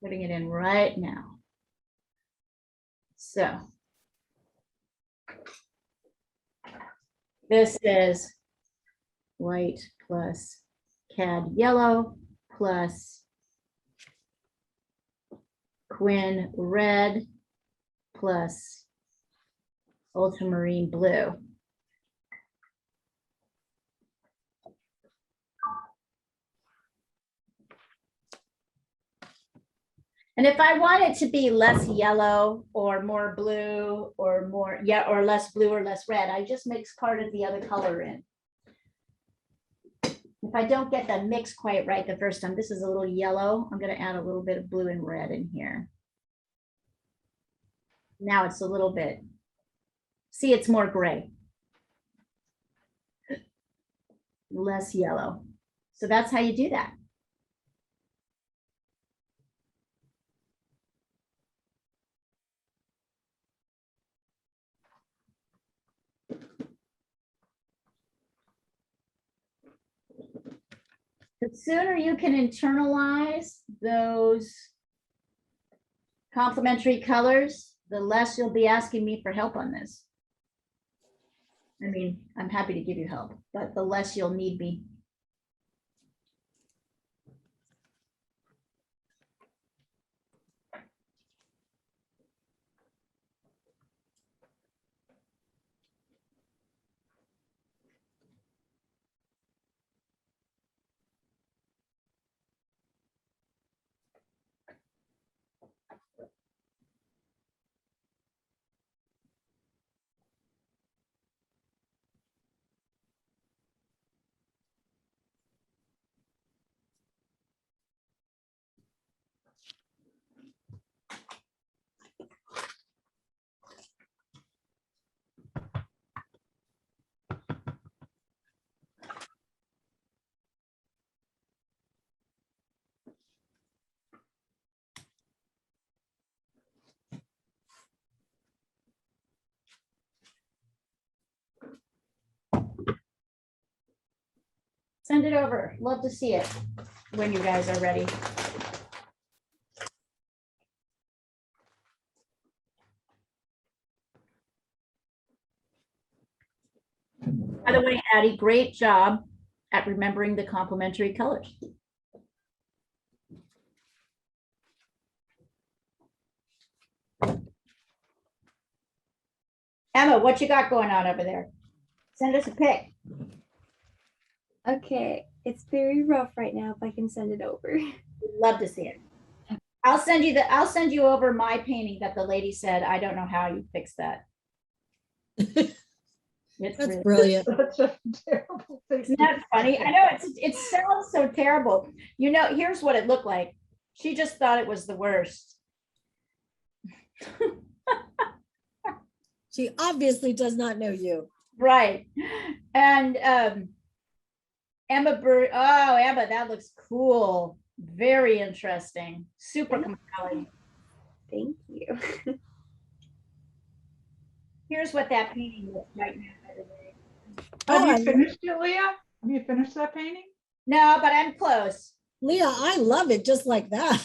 Putting it in right now. So this is white plus cad yellow plus quin red plus ultramarine blue. And if I want it to be less yellow or more blue or more, yeah, or less blue or less red, I just mix part of the other color in. If I don't get the mix quite right the first time, this is a little yellow. I'm going to add a little bit of blue and red in here. Now it's a little bit, see, it's more gray. Less yellow. So that's how you do that. The sooner you can internalize those complementary colors, the less you'll be asking me for help on this. I mean, I'm happy to give you help, but the less you'll need me. Send it over. Love to see it when you guys are ready. By the way, Addie, great job at remembering the complementary colors. Emma, what you got going on over there? Send us a pic. Okay, it's very rough right now. If I can send it over. We'd love to see it. I'll send you over my painting that the lady said, I don't know how you fix that. It's That's really, brilliant. Such a terrible thing. isn't that funny? I know it sounds so terrible. You know, here's what it looked like. She just thought it was the worst. She obviously does not know you. Right. And Emma Bird, oh, Emma, that looks cool. Very interesting. Super compelling. Thank you. Here's what that painting looks like now, by the way. Have Oh, you finished it, Leah? Have you finished that painting? No, but I'm close. Leah, I love it just like that.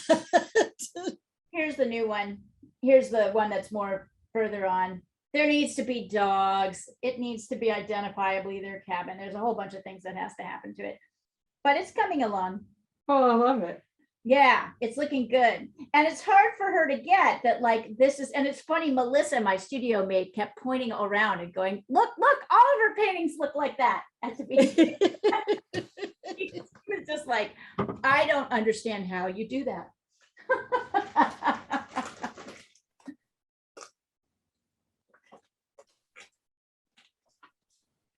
Here's the new one. Here's the one that's more further on. There needs to be dogs. It needs to be identifiably their cabin. There's a whole bunch of things that has to happen to it, but it's coming along. Oh, I love it. Yeah, it's looking good. And it's hard for her to get that, like, this is, and it's funny, Melissa, my studio mate, kept pointing around and going, look, all of her paintings look like that. At the beginning. She was just like, I don't understand how you do that.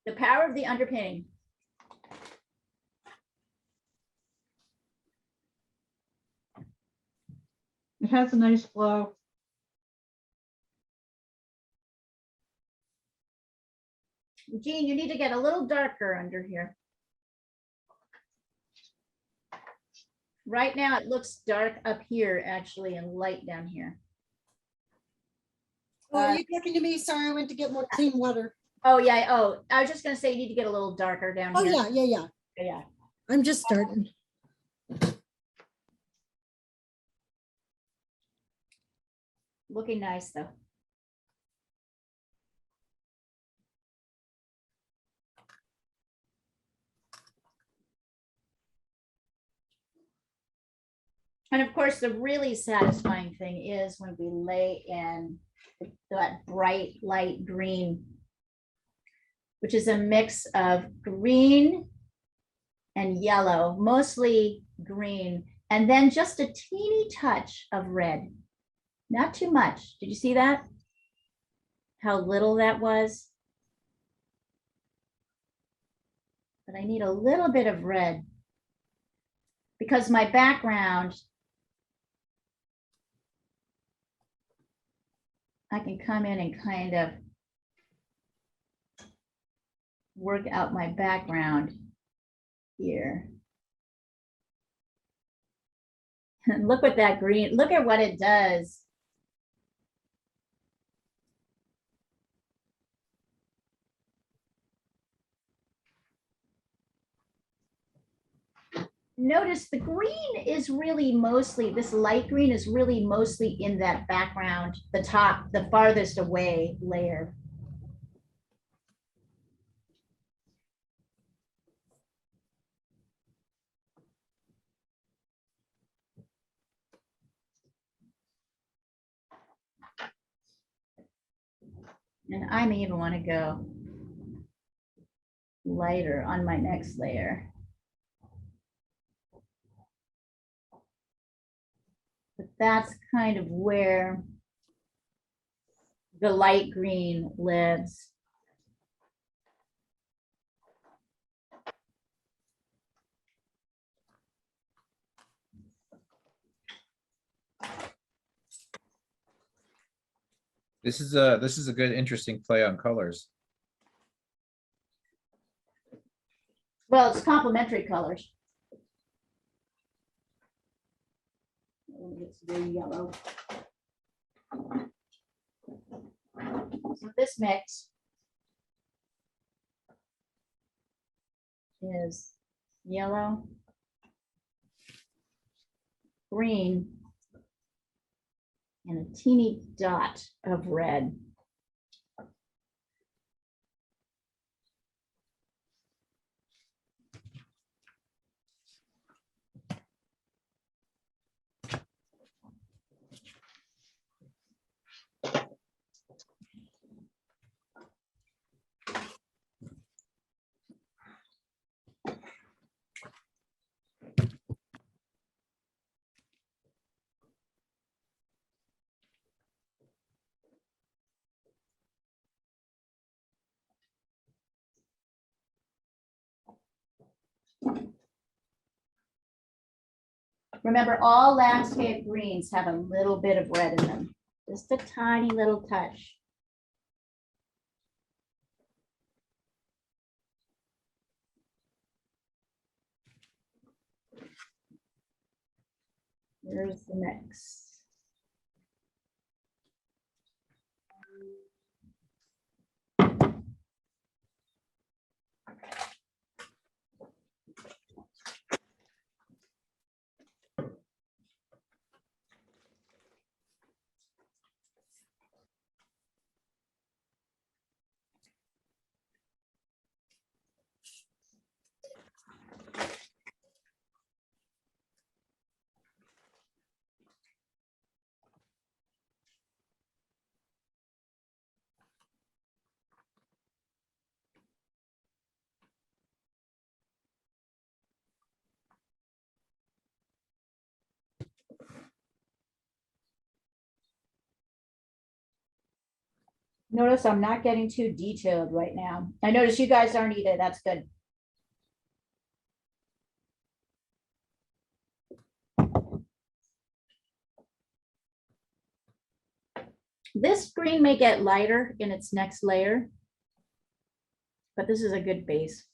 The power of the underpainting. It has a nice flow. Jean, you need to get a little darker under here. Right now, it looks dark up here, actually, and light down here. Oh, are you talking to me? Sorry, I went to get more clean water. Oh, yeah. Oh, I was just gonna say you need to get a little darker down Oh, here. yeah. Yeah. I'm just starting. Looking nice, though. And of course, the really satisfying thing is when we lay in that bright light green, which is a mix of green and yellow, mostly green, and then just a teeny touch of red. Not too much. Did you see that? How little that was? But I need a little bit of red because my background, I can come in and kind of work out my background here. And look at that green, look at what it does. Notice the green is really mostly, this light green is really mostly in that background, the top, the farthest away layer. And I may even want to go lighter on my next layer. But that's kind of where the light green lives. This is a good, interesting play on colors. Well, it's complementary colors. It's very yellow. So this mix is yellow, green, and a teeny dot of red. Remember, all landscape greens have a little bit of red in them, just a tiny little touch. Here's the mix. Notice I'm not getting too detailed right now. I notice you guys aren't either. That's good. This green may get lighter in its next layer, but this is a good base.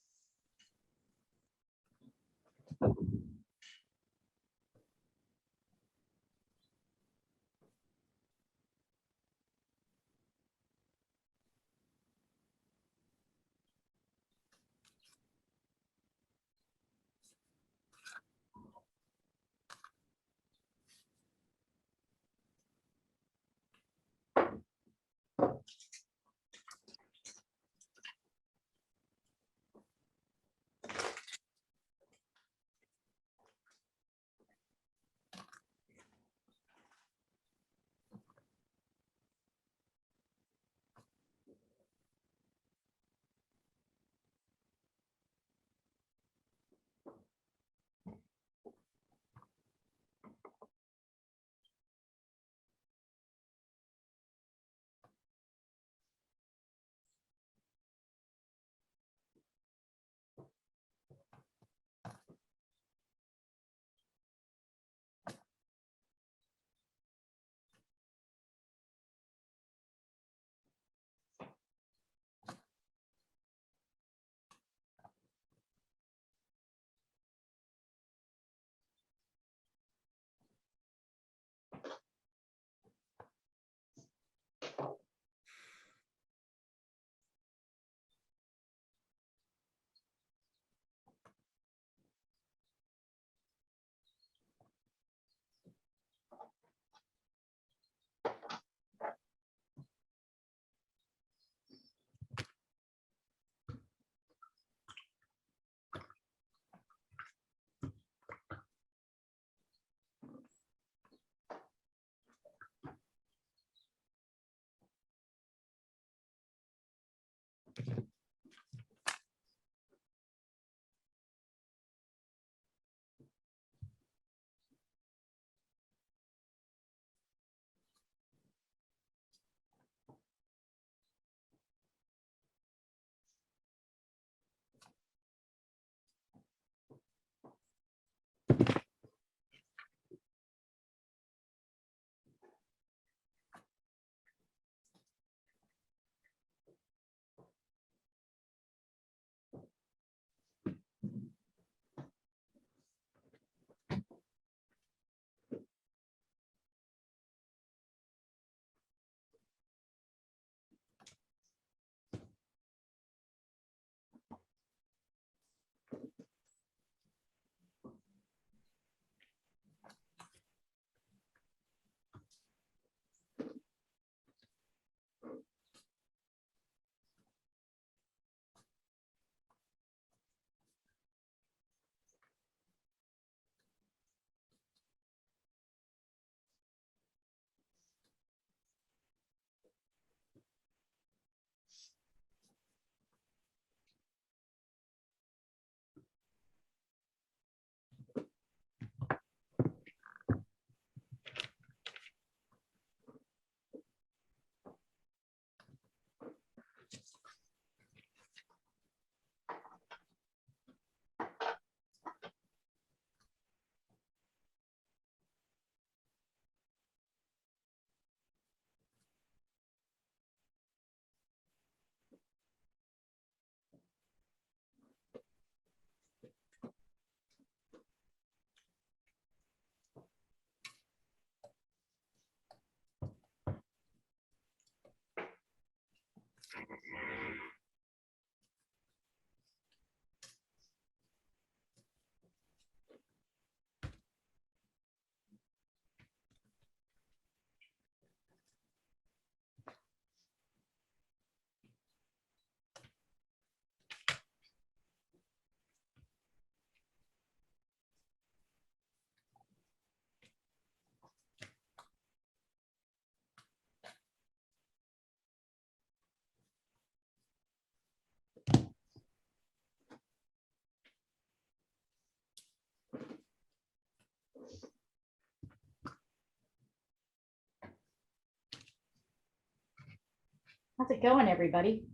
How's it going, everybody?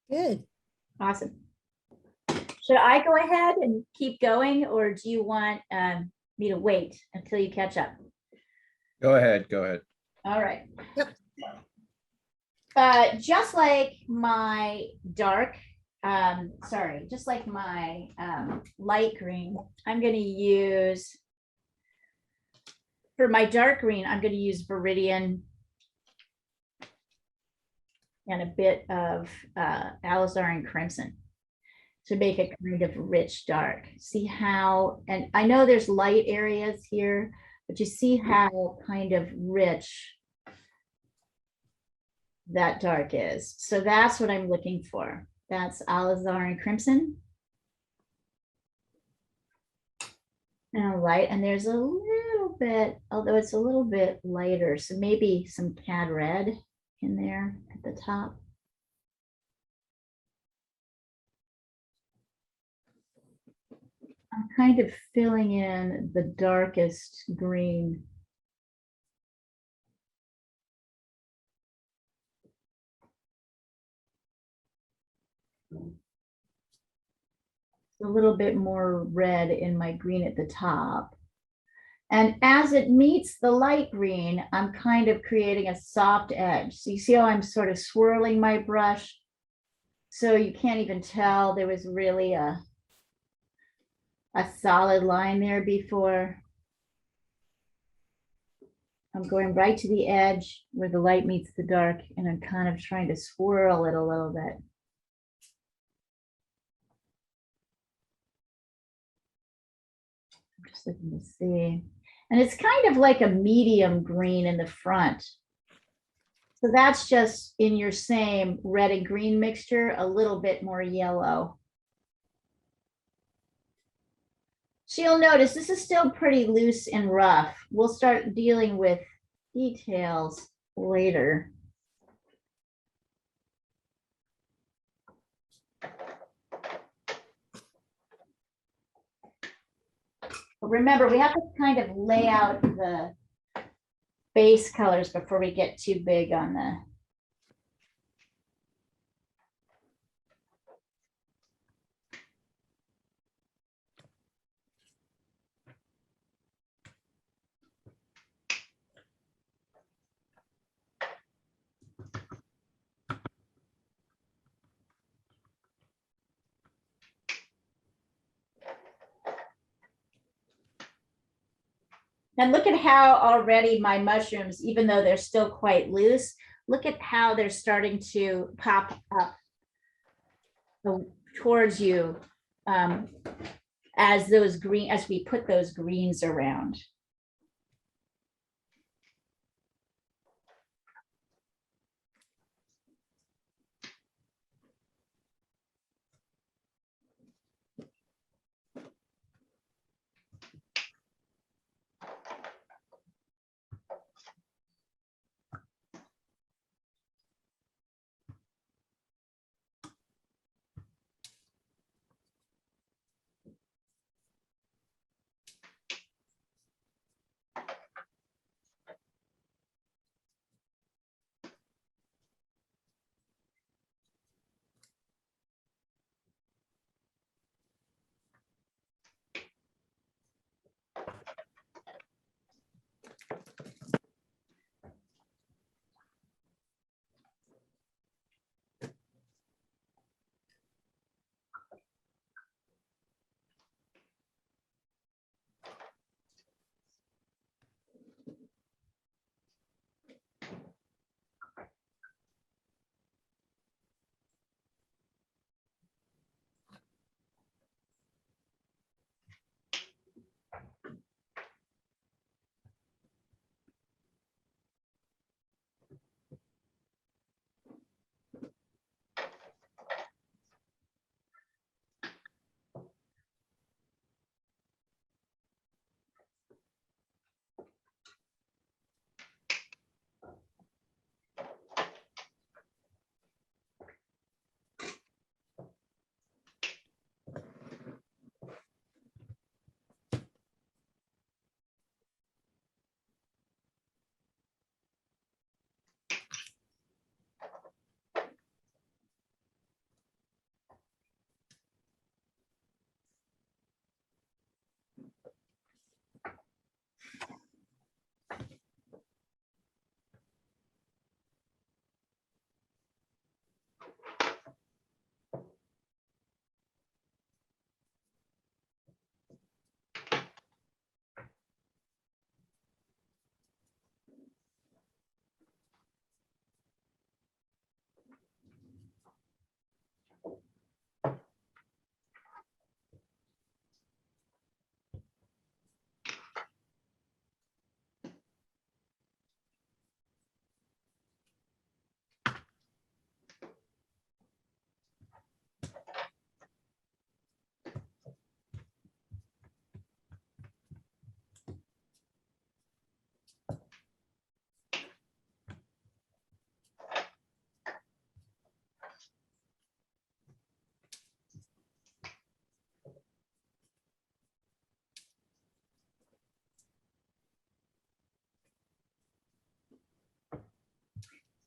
Good. Awesome. Should I go ahead and keep going, or do you want me to wait until you catch up? Go ahead, go ahead. All right. Yep. Just like my dark, just like my light green, I'm going to use, for my dark green, I'm going to use Viridian and a bit of alizarin crimson to make a kind of rich dark. See how, and I know there's light areas here, but you see how kind of rich that dark is. So that's what I'm looking for. That's alizarin crimson. And a light, and there's a little bit, although it's a little bit lighter, so maybe some cad red in there at the top. I'm kind of filling in the darkest green. A little bit more red in my green at the top. And as it meets the light green, I'm kind of creating a soft edge. So you see how I'm sort of swirling my brush? So you can't even tell there was really a solid line there before. I'm going right to the edge where the light meets the dark, and I'm kind of trying to swirl it a little bit. I'm just looking to see. And it's kind of like a medium green in the front. So that's just in your same red and green mixture, a little bit more yellow. So you'll notice this is still pretty loose and rough. We'll start dealing with details later. But remember, we have to kind of lay out the base colors before we get too big on the. And look at how already my mushrooms, even though they're still quite loose, look at how they're starting to pop up towards you as we put those greens around.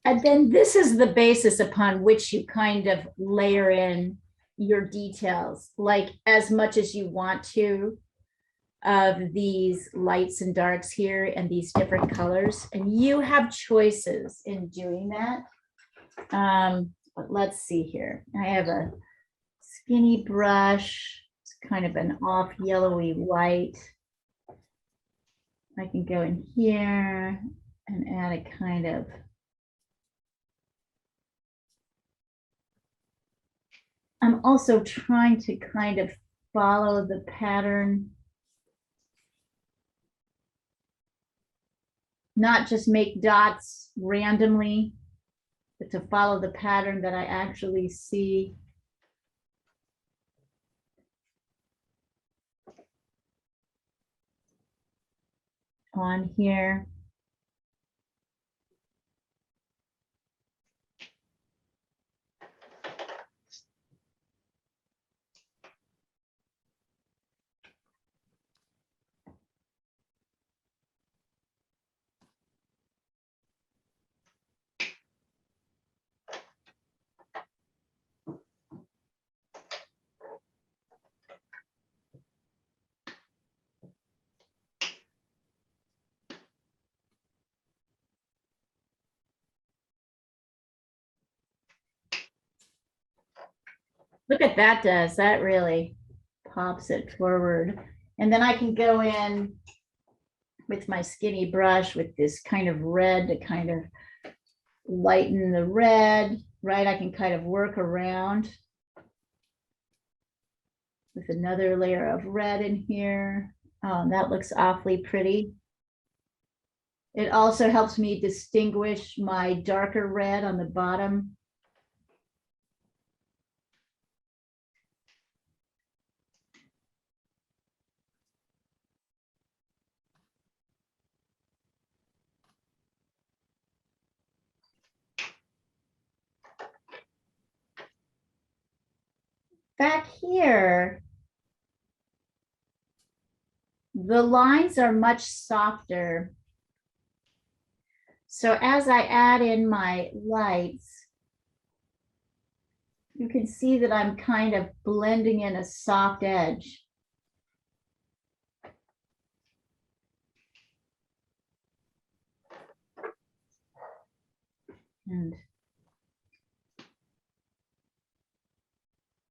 And then this is the basis upon which you kind of layer in your details, like as much as you want to of these lights and darks here and these different colors. And you have choices in doing that. But let's see here. I have a skinny brush. It's kind of an off yellowy white. I can go in here and add a kind of I'm also trying to kind of follow the pattern. Not just make dots randomly, but to follow the pattern that I actually see. On here. Look at that does, that really pops it forward. And then I can go in with my skinny brush with this kind of red to kind of lighten the red, right? I can kind of work around with another layer of red in here. Oh, that looks awfully pretty. It also helps me distinguish my darker red on the bottom. Back here, the lines are much softer. So as I add in my lights, you can see that I'm kind of blending in a soft edge. And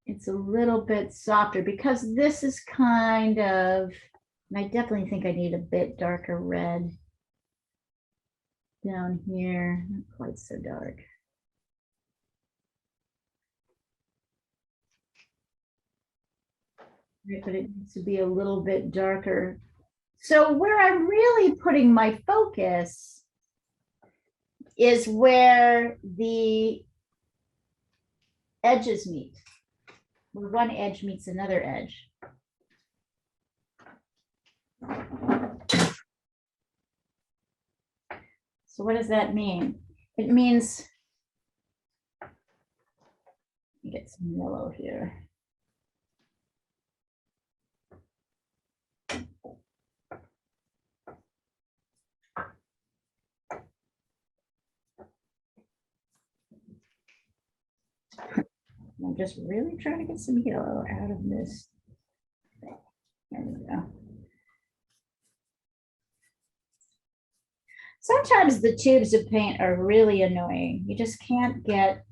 it's a little bit softer because this is kind of, and I definitely think I need a bit darker red down here, not quite so dark. Right, but it needs to be a little bit darker. So where I'm really putting my focus is where the edges meet, where one edge meets another edge. So what does that mean? It means, get some yellow here. I'm just really trying to get some yellow out of this. There we go. Sometimes the tubes of paint are really annoying. You just can't get,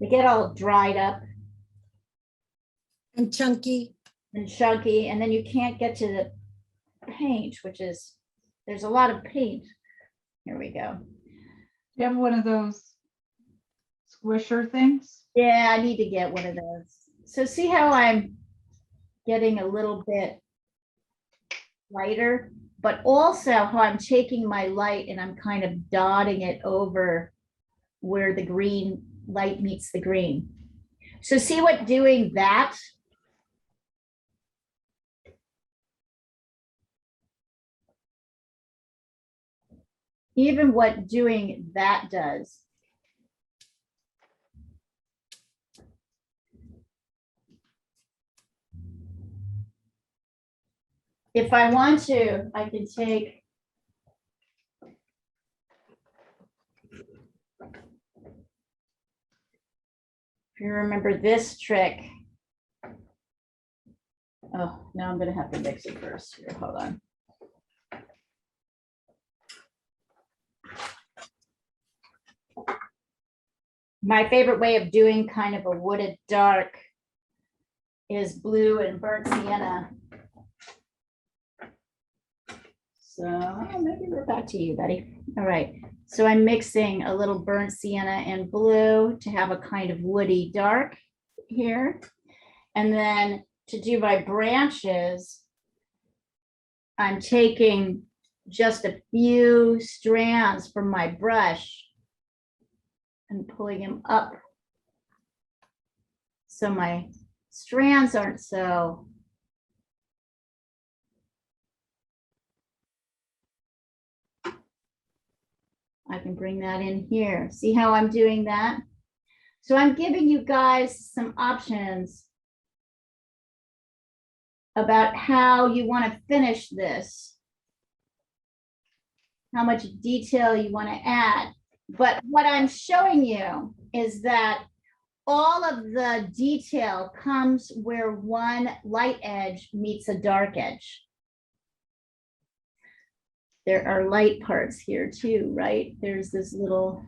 they get all dried up And chunky. and chunky, and then you can't get to the paint, which is, there's a lot of paint. Here we go. You have one of those squisher things? Yeah, I need to get one of those. So see how I'm getting a little bit lighter, but also how I'm taking my light and I'm kind of dotting it over where the green light meets the green. So see what doing that, even what doing that does. If I want to, I can take If you remember this trick. Oh, now I'm gonna have to mix it first. Here, hold on. My favorite way of doing kind of a wooded dark is blue and burnt sienna. So maybe we're back to you, Betty. All right. So I'm mixing a little burnt sienna and blue to have a kind of woody dark here. And then to do my branches, I'm taking just a few strands from my brush and pulling them up so my strands aren't so I can bring that in here. See how I'm doing that? So I'm giving you guys some options about how you want to finish this, how much detail you want to add. But what I'm showing you is that all of the detail comes where one light edge meets a dark edge. There are light parts here too, right? There's this little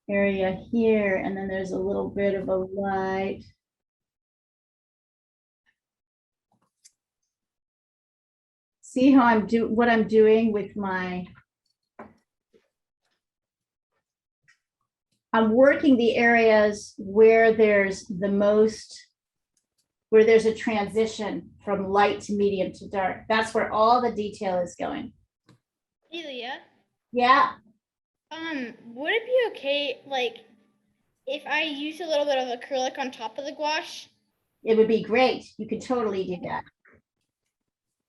area here, and then there's a little bit of a light. See how what I'm doing with I'm working the areas where there's where there's a transition from light to medium to dark. That's where all the detail is going. Hey, Leah. Yeah. Would it be okay, like, if I use a little bit of acrylic on top of the gouache? It would be great. You could totally do that.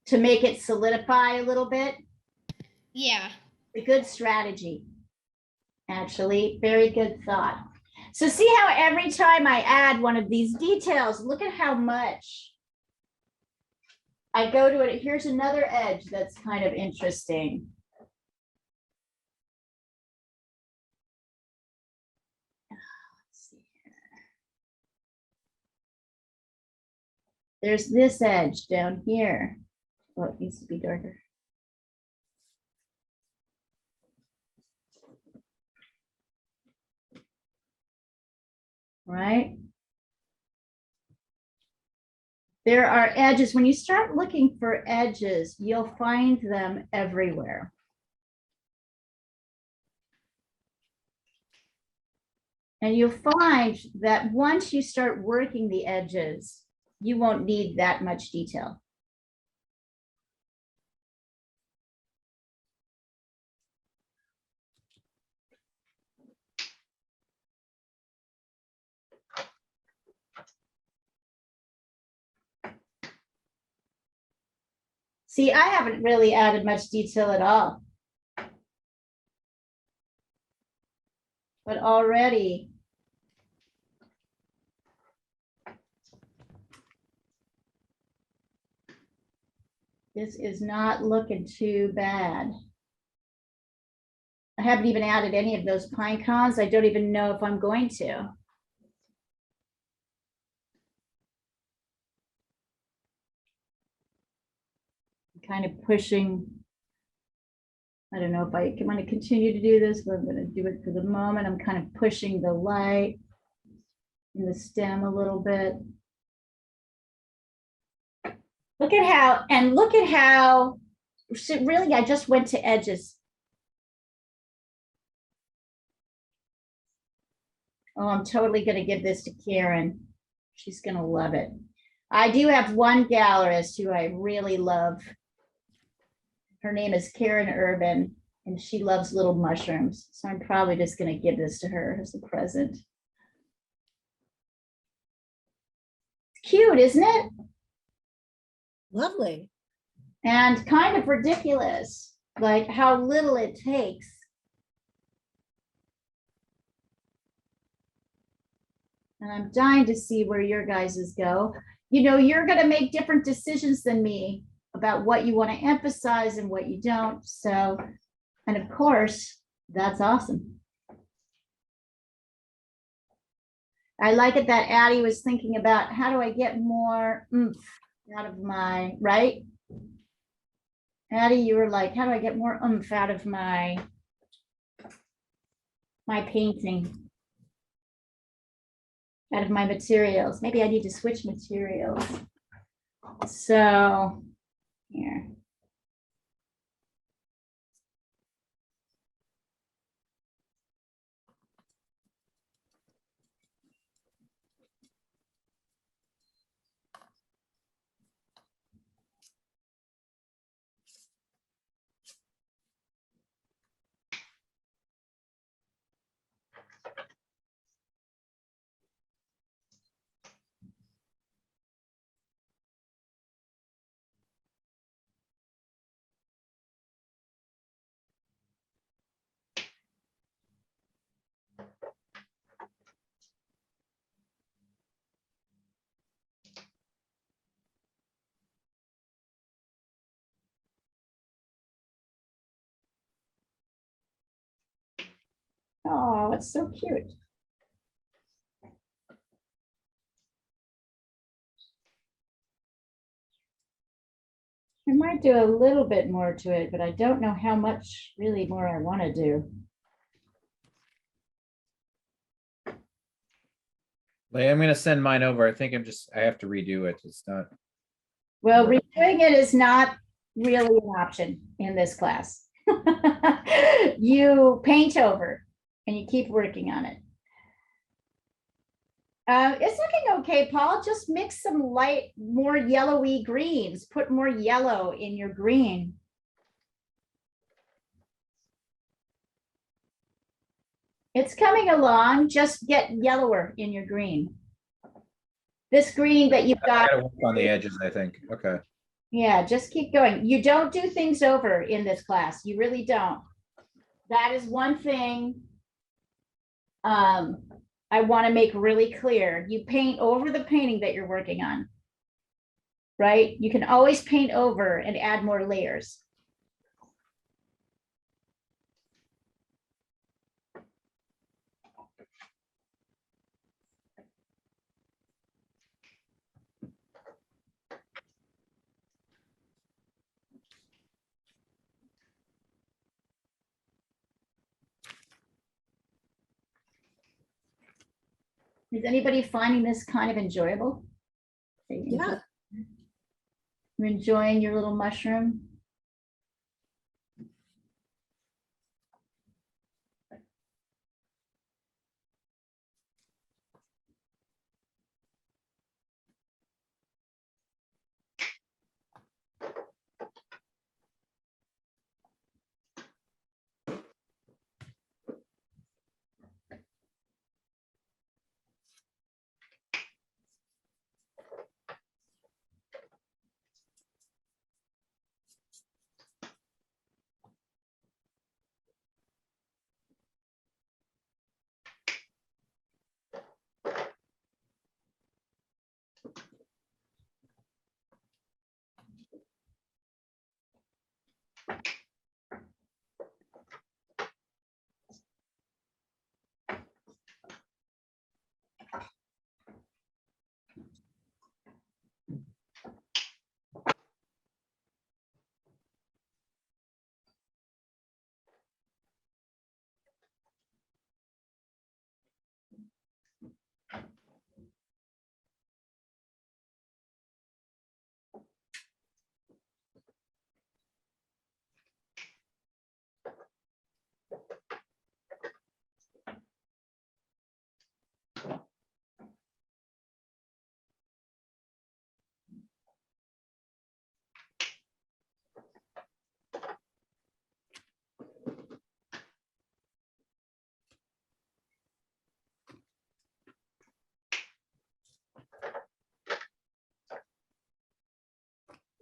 To make it solidify a little bit. Yeah. A good strategy. Actually, very good thought. So see how every time I add one of these details, look at how much I go to it. Here's another edge that's kind of interesting. Let's see here. There's this edge down here. Oh, it needs to be darker. Right? There are edges. When you start looking for edges, you'll find them everywhere. And you'll find that once you start working the edges, you won't need that much detail. See, I haven't really added much detail at all. But already this is not looking too bad. I haven't even added any of those pine cones. I don't even know if I'm going to. Kind of pushing. I don't know if I want to continue to do this, but I'm going to do it for the moment. I'm kind of pushing the light in the stem a little bit. Look at how, so really, I just went to edges. Oh, I'm totally going to give this to Karen. She's going to love it. I do have one gallerist who I really love. Her name is Karen Urban, and she loves little mushrooms. So I'm probably just going to give this to her as a present. It's cute, isn't it? Lovely. And kind of ridiculous, like how little it takes. And I'm dying to see where your guys's go. You know, you're going to make different decisions than me about what you want to emphasize and what you don't. So, and of course, that's awesome. I like it that Addie was thinking about how do I get more oomph out of my, right? Addie, you were like, how do I get more oomph out of my painting? Out of my materials. Maybe I need to switch materials. So here. Oh, it's so cute. I might do a little bit more to it, but I don't know how much really more I want to do. Like, I'm gonna send mine over. I think I have to redo it. It's not. Well, redoing it is not really an option in this class. You paint over and you keep working on it. It's looking okay, Paul. Just mix some light, more yellowy greens. Put more yellow in your green. It's coming along. Just get yellower in your green. This green that you've I got. gotta work on the edges, I think. Okay. Yeah, just keep going. You don't do things over in this class. You really don't. That is one thing I want to make really clear. You paint over the painting that you're working on. Right? You can always paint over and add more layers. Is anybody finding this kind of enjoyable? Yeah. You're enjoying your little mushroom?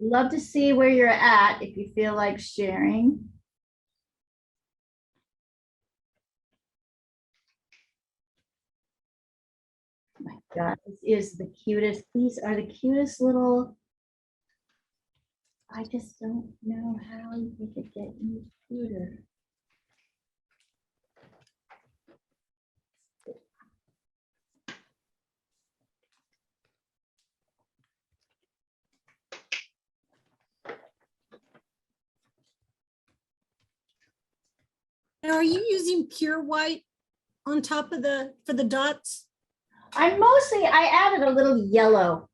Love to see where you're at if you feel like sharing. Oh my God, this is the cutest. These are the cutest little. I just don't know how you could get any cuter. Now, are you using pure white on top of for the dots? I added a little yellow.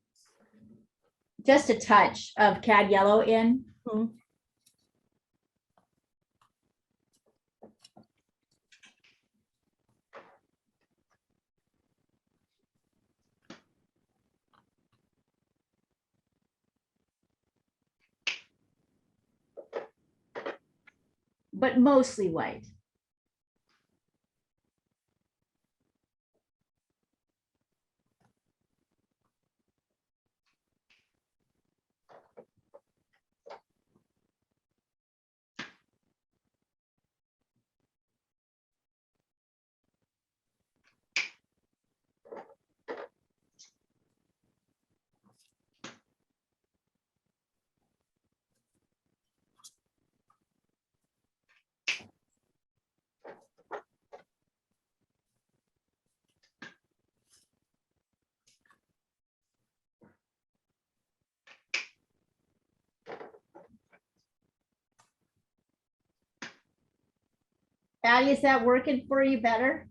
Just a touch of cad yellow in. Hmm. But mostly white. Addie, is that working for you better?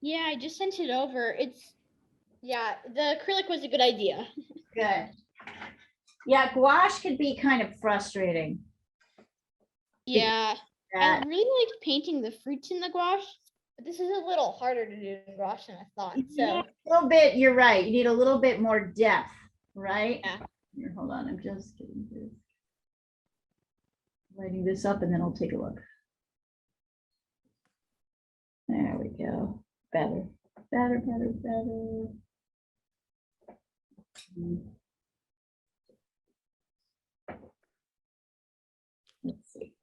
Yeah, I just sent it over. Yeah, the acrylic was a good idea. Good. Yeah, gouache can be kind of frustrating. Yeah, I That- really liked painting the fruits in the gouache, but this is a little harder to do in gouache than I thought. So A little bit, you're right. You need a little bit more depth, right? Yeah. Here, hold on, I'm just getting this. Lighting this up and then I'll take a look. There we go. Better, better. Let's see.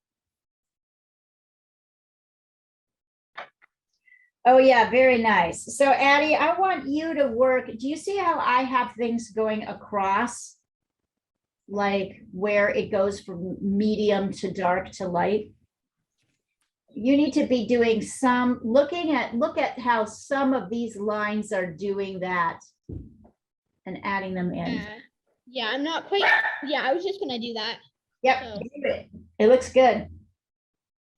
Oh yeah, very nice. So Addie, I want you to work. Do you see how I have things going across? Like where it goes from medium to dark to light? You need to be doing some, look at how some of these lines are doing that and adding them in. yeah, I'm not quite. Yeah, I was just gonna do that. Yep, So- do it. It looks good.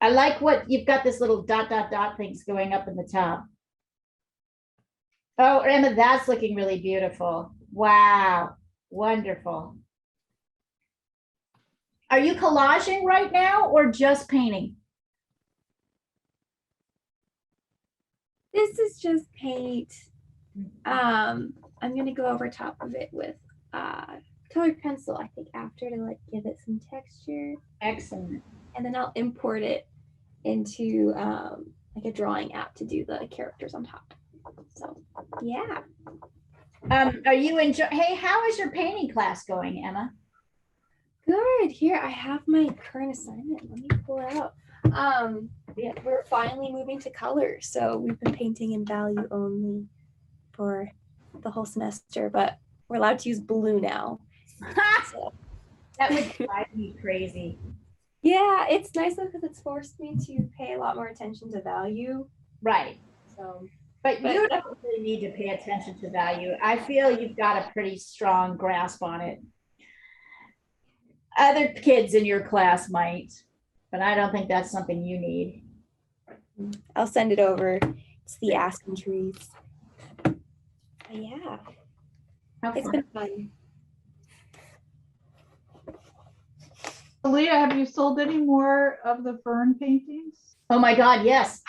I like what you've got, this little dot things going up in the top. Oh, Emma, that's looking really beautiful. Wow, wonderful. Are you collaging right now or just painting? This is just paint. I'm gonna go over top of it with colored pencil, I think, after to like give it some texture. Excellent. And then I'll import it into like a drawing app to do the characters on top. So yeah. Are you enjoying, hey, how is your painting class going, Emma? Good. Here I have my current assignment. Let me pull it out. Yeah, we're finally moving to color. So we've been painting in value only for the whole semester, but we're allowed to use blue now. So That would drive me crazy. yeah, it's nice though because it's forced me to pay a lot more attention to value. Right. So But you don't really need to pay attention to value. I feel you've got a pretty strong grasp on it. Other kids in your class might, but I don't think that's something you need. I'll send it over. It's the Aspen trees. But yeah, How it's fun. been fun. Leah, have you sold any more of the fern paintings Oh my God, yes.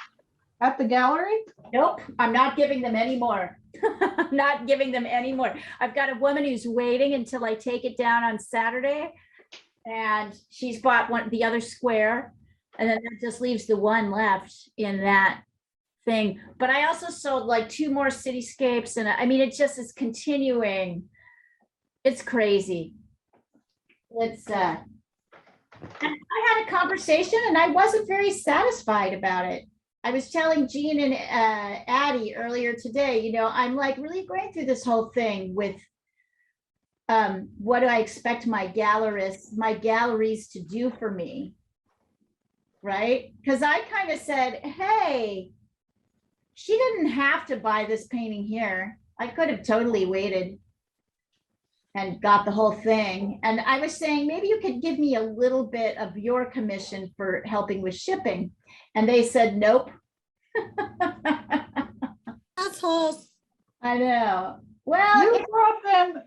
at the gallery? Nope, I'm not giving them any more. I'm not giving them any more. I've got a woman who's waiting until I take it down on Saturday. And she's bought the other square, and then that just leaves the one left in that thing. But I also sold like 2 more cityscapes, and I mean, it just is continuing. It's crazy. It's and I had a conversation and I wasn't very satisfied about it. I was telling Jean and Addie earlier today, you know, I'm like really going through this whole thing with what do I expect my galleries to do for me? Right? Because I kind of said, hey, she didn't have to buy this painting here. I could have totally waited and got the whole thing. And I was saying, maybe you could give me a little bit of your commission for helping with shipping. And they said, nope. Assholes. I know. Well,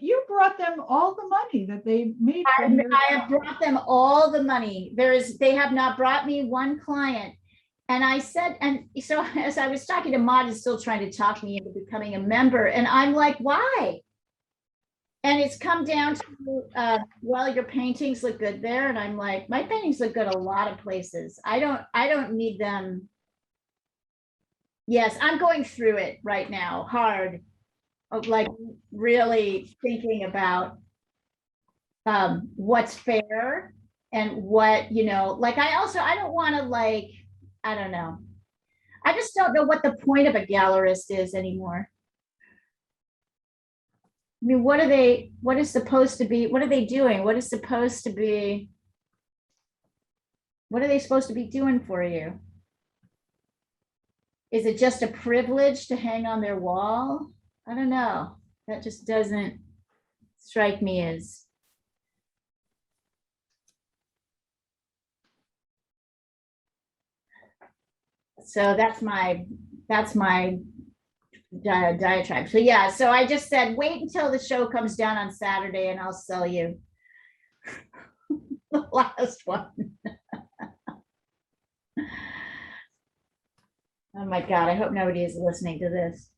You brought them all the money that they made. from your- I have brought them all the money. They have not brought me one client. And I said, and so as I was talking to Maud is still trying to talk me into becoming a member. And I'm like, why? And it's come down to, well, your paintings look good there. And I'm like, my paintings look good a lot of places. I don't need them. Yes, I'm going through it right now, hard, of like really thinking about what's fair and what, like I don't want to like, I don't know. I just don't know what the point of a gallerist is anymore. I mean, what is supposed to be, what are they doing? What are they supposed to be doing for you? Is it just a privilege to hang on their wall? I don't know. That just doesn't strike me as. So that's my diatribe. So yeah, so I just said, wait until the show comes down on Saturday and I'll sell you the last one. Oh my God, I hope nobody is listening to this.